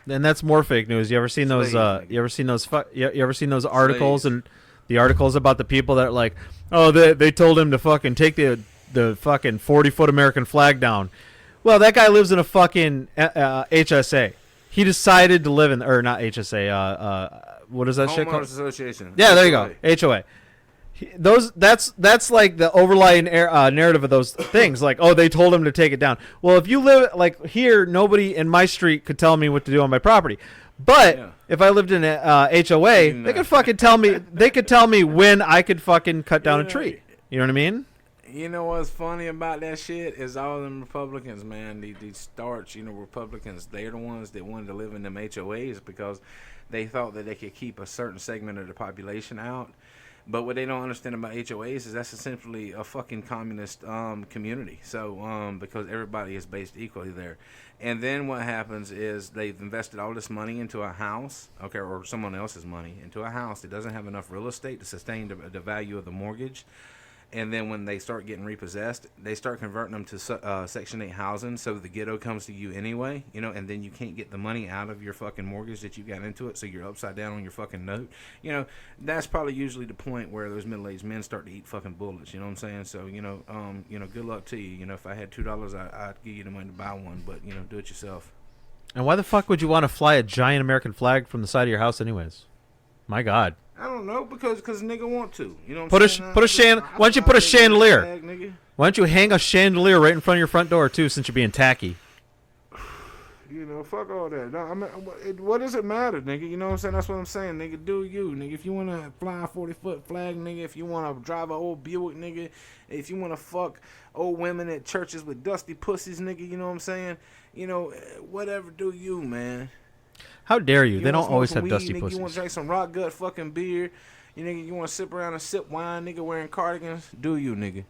And that's more fake news. You ever seen those? Slaves, You ever seen those articles Slaves. and the articles about the people that are like, oh, they told him to fucking take the fucking 40-foot American flag down. Well, that guy lives in a fucking HSA. He decided to live in, or not HSA. What is that shit Homeowners called? Association. Yeah, there you go. HOA. That's like the overlying narrative of those things. Like, oh, they told him to take it down. Well, if you live like here, nobody in my street could tell me what to do on my property. But Yeah. if I lived in a HOA, they could fucking tell me. They could tell me when I could fucking cut down a tree. You know what I mean? You know what's funny about that shit is all them Republicans, man, these starch, Republicans, they're the ones that wanted to live in them HOAs because they thought that they could keep a certain segment of the population out. But what they don't understand about HOAs is that's essentially a fucking communist community. So because everybody is based equally there. And then what happens is they've invested all this money into a house, okay, or someone else's money, into a house that doesn't have enough real estate to sustain the value of the mortgage. And then when they start getting repossessed, they start converting them to Section 8 housing so the ghetto comes to you anyway, and then you can't get the money out of your fucking mortgage that you got into it, so you're upside down on your fucking note. That's probably usually the point where those middle-aged men start to eat fucking bullets, you know what I'm saying? So, good luck to you. If I had $2, I'd give you the money to buy one, but, do it yourself. And why the fuck would you want to fly a giant American flag from the side of your house anyways? My God. I don't know, because nigga want to. You know what Put I'm a saying? put a shan. Why don't you put a chandelier? Nigga. Why don't you hang a chandelier right in front of your front door too, since you're being tacky? You know, fuck all that. No, I mean, what does it matter, nigga? You know what I'm saying? That's what I'm saying, nigga. Do you, nigga? If you want to fly a 40-foot flag, nigga. If you want to drive an old Buick, nigga. If you want to fuck old women at churches with dusty pussies, nigga. You know what I'm saying? You know, whatever. Do you, man? How dare you? You They wanna don't smoke always some have weed, dusty nigga, pussies. You want to drink some rock gut fucking beer? You nigga, you want to sip around and sip wine, nigga, wearing cardigans? Do you, nigga?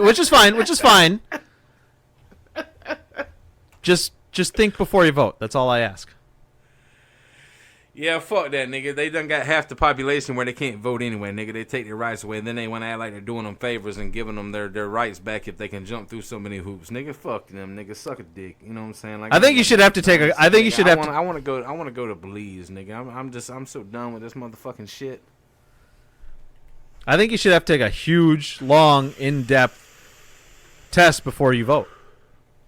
Which is fine. Which is fine. Just think before you vote. That's all I ask. Yeah, fuck that, nigga. They done got half the population where they can't vote anyway, nigga. They take their rights away, and then they want to act like they're doing them favors and giving them their rights back if they can jump through so many hoops. Nigga, fuck them, nigga. Suck a dick. You know what I'm saying? Like, I think you should have to take a. I think you should have to. I want to go to Belize, nigga. I'm so done with this motherfucking shit. I think you should have to take a huge, long, in-depth test before you vote.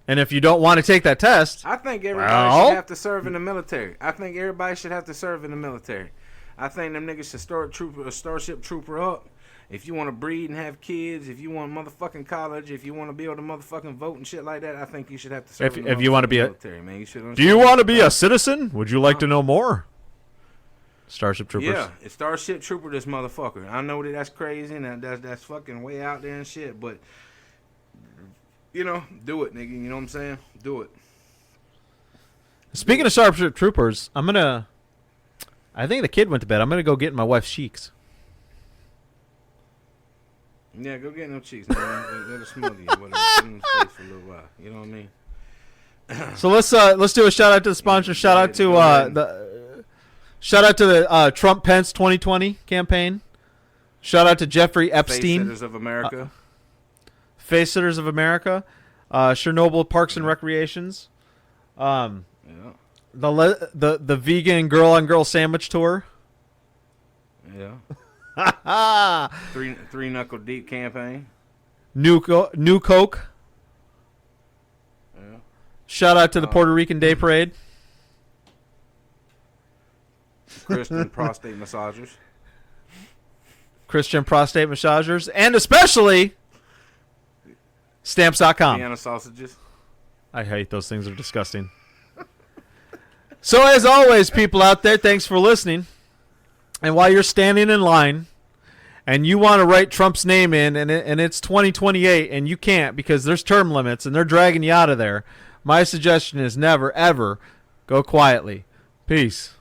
And if you don't want to take that test, I think everybody should have to serve in the military. I think everybody should have to serve in the military. I think them niggas should start a Starship Trooper up. If you want to breed and have kids, if you want motherfucking college, if you want to be able to motherfucking vote and shit like that, I think you should have to serve in the if you want to be military, man. Do you want to be a citizen? Would you like to know more? Starship Troopers. Yeah, it's Starship Trooper, this motherfucker. I know that's crazy and that's fucking way out there and shit, but you know, do it, nigga. You know what I'm saying? Do it. Speaking of Starship Troopers, I think the kid went to bed. I'm gonna go get my wife's cheeks. Yeah, go get them cheeks, man. Let her smother you. Whatever. Put them in space for a little while. You know what I mean? So let's do a shout out to the sponsor. Shout out to the Trump Pence 2020 campaign. Shout out to Jeffrey Epstein. Face Sitters of America. Face Sitters of America. Chernobyl Parks and Recreations. Yeah. The vegan girl on girl sandwich tour. Yeah. three knuckle deep campaign. New Coke. Yeah. Shout out to the Puerto Rican Day Parade. Christian prostate massagers. Christian prostate massagers. And especially Stamps.com. Vienna sausages. I hate those things. They're disgusting. So as always, people out there, thanks for listening. And while you're standing in line and you want to write Trump's name in and it's 2028 and you can't because there's term limits and they're dragging you out of there, my suggestion is never, ever go quietly. Peace.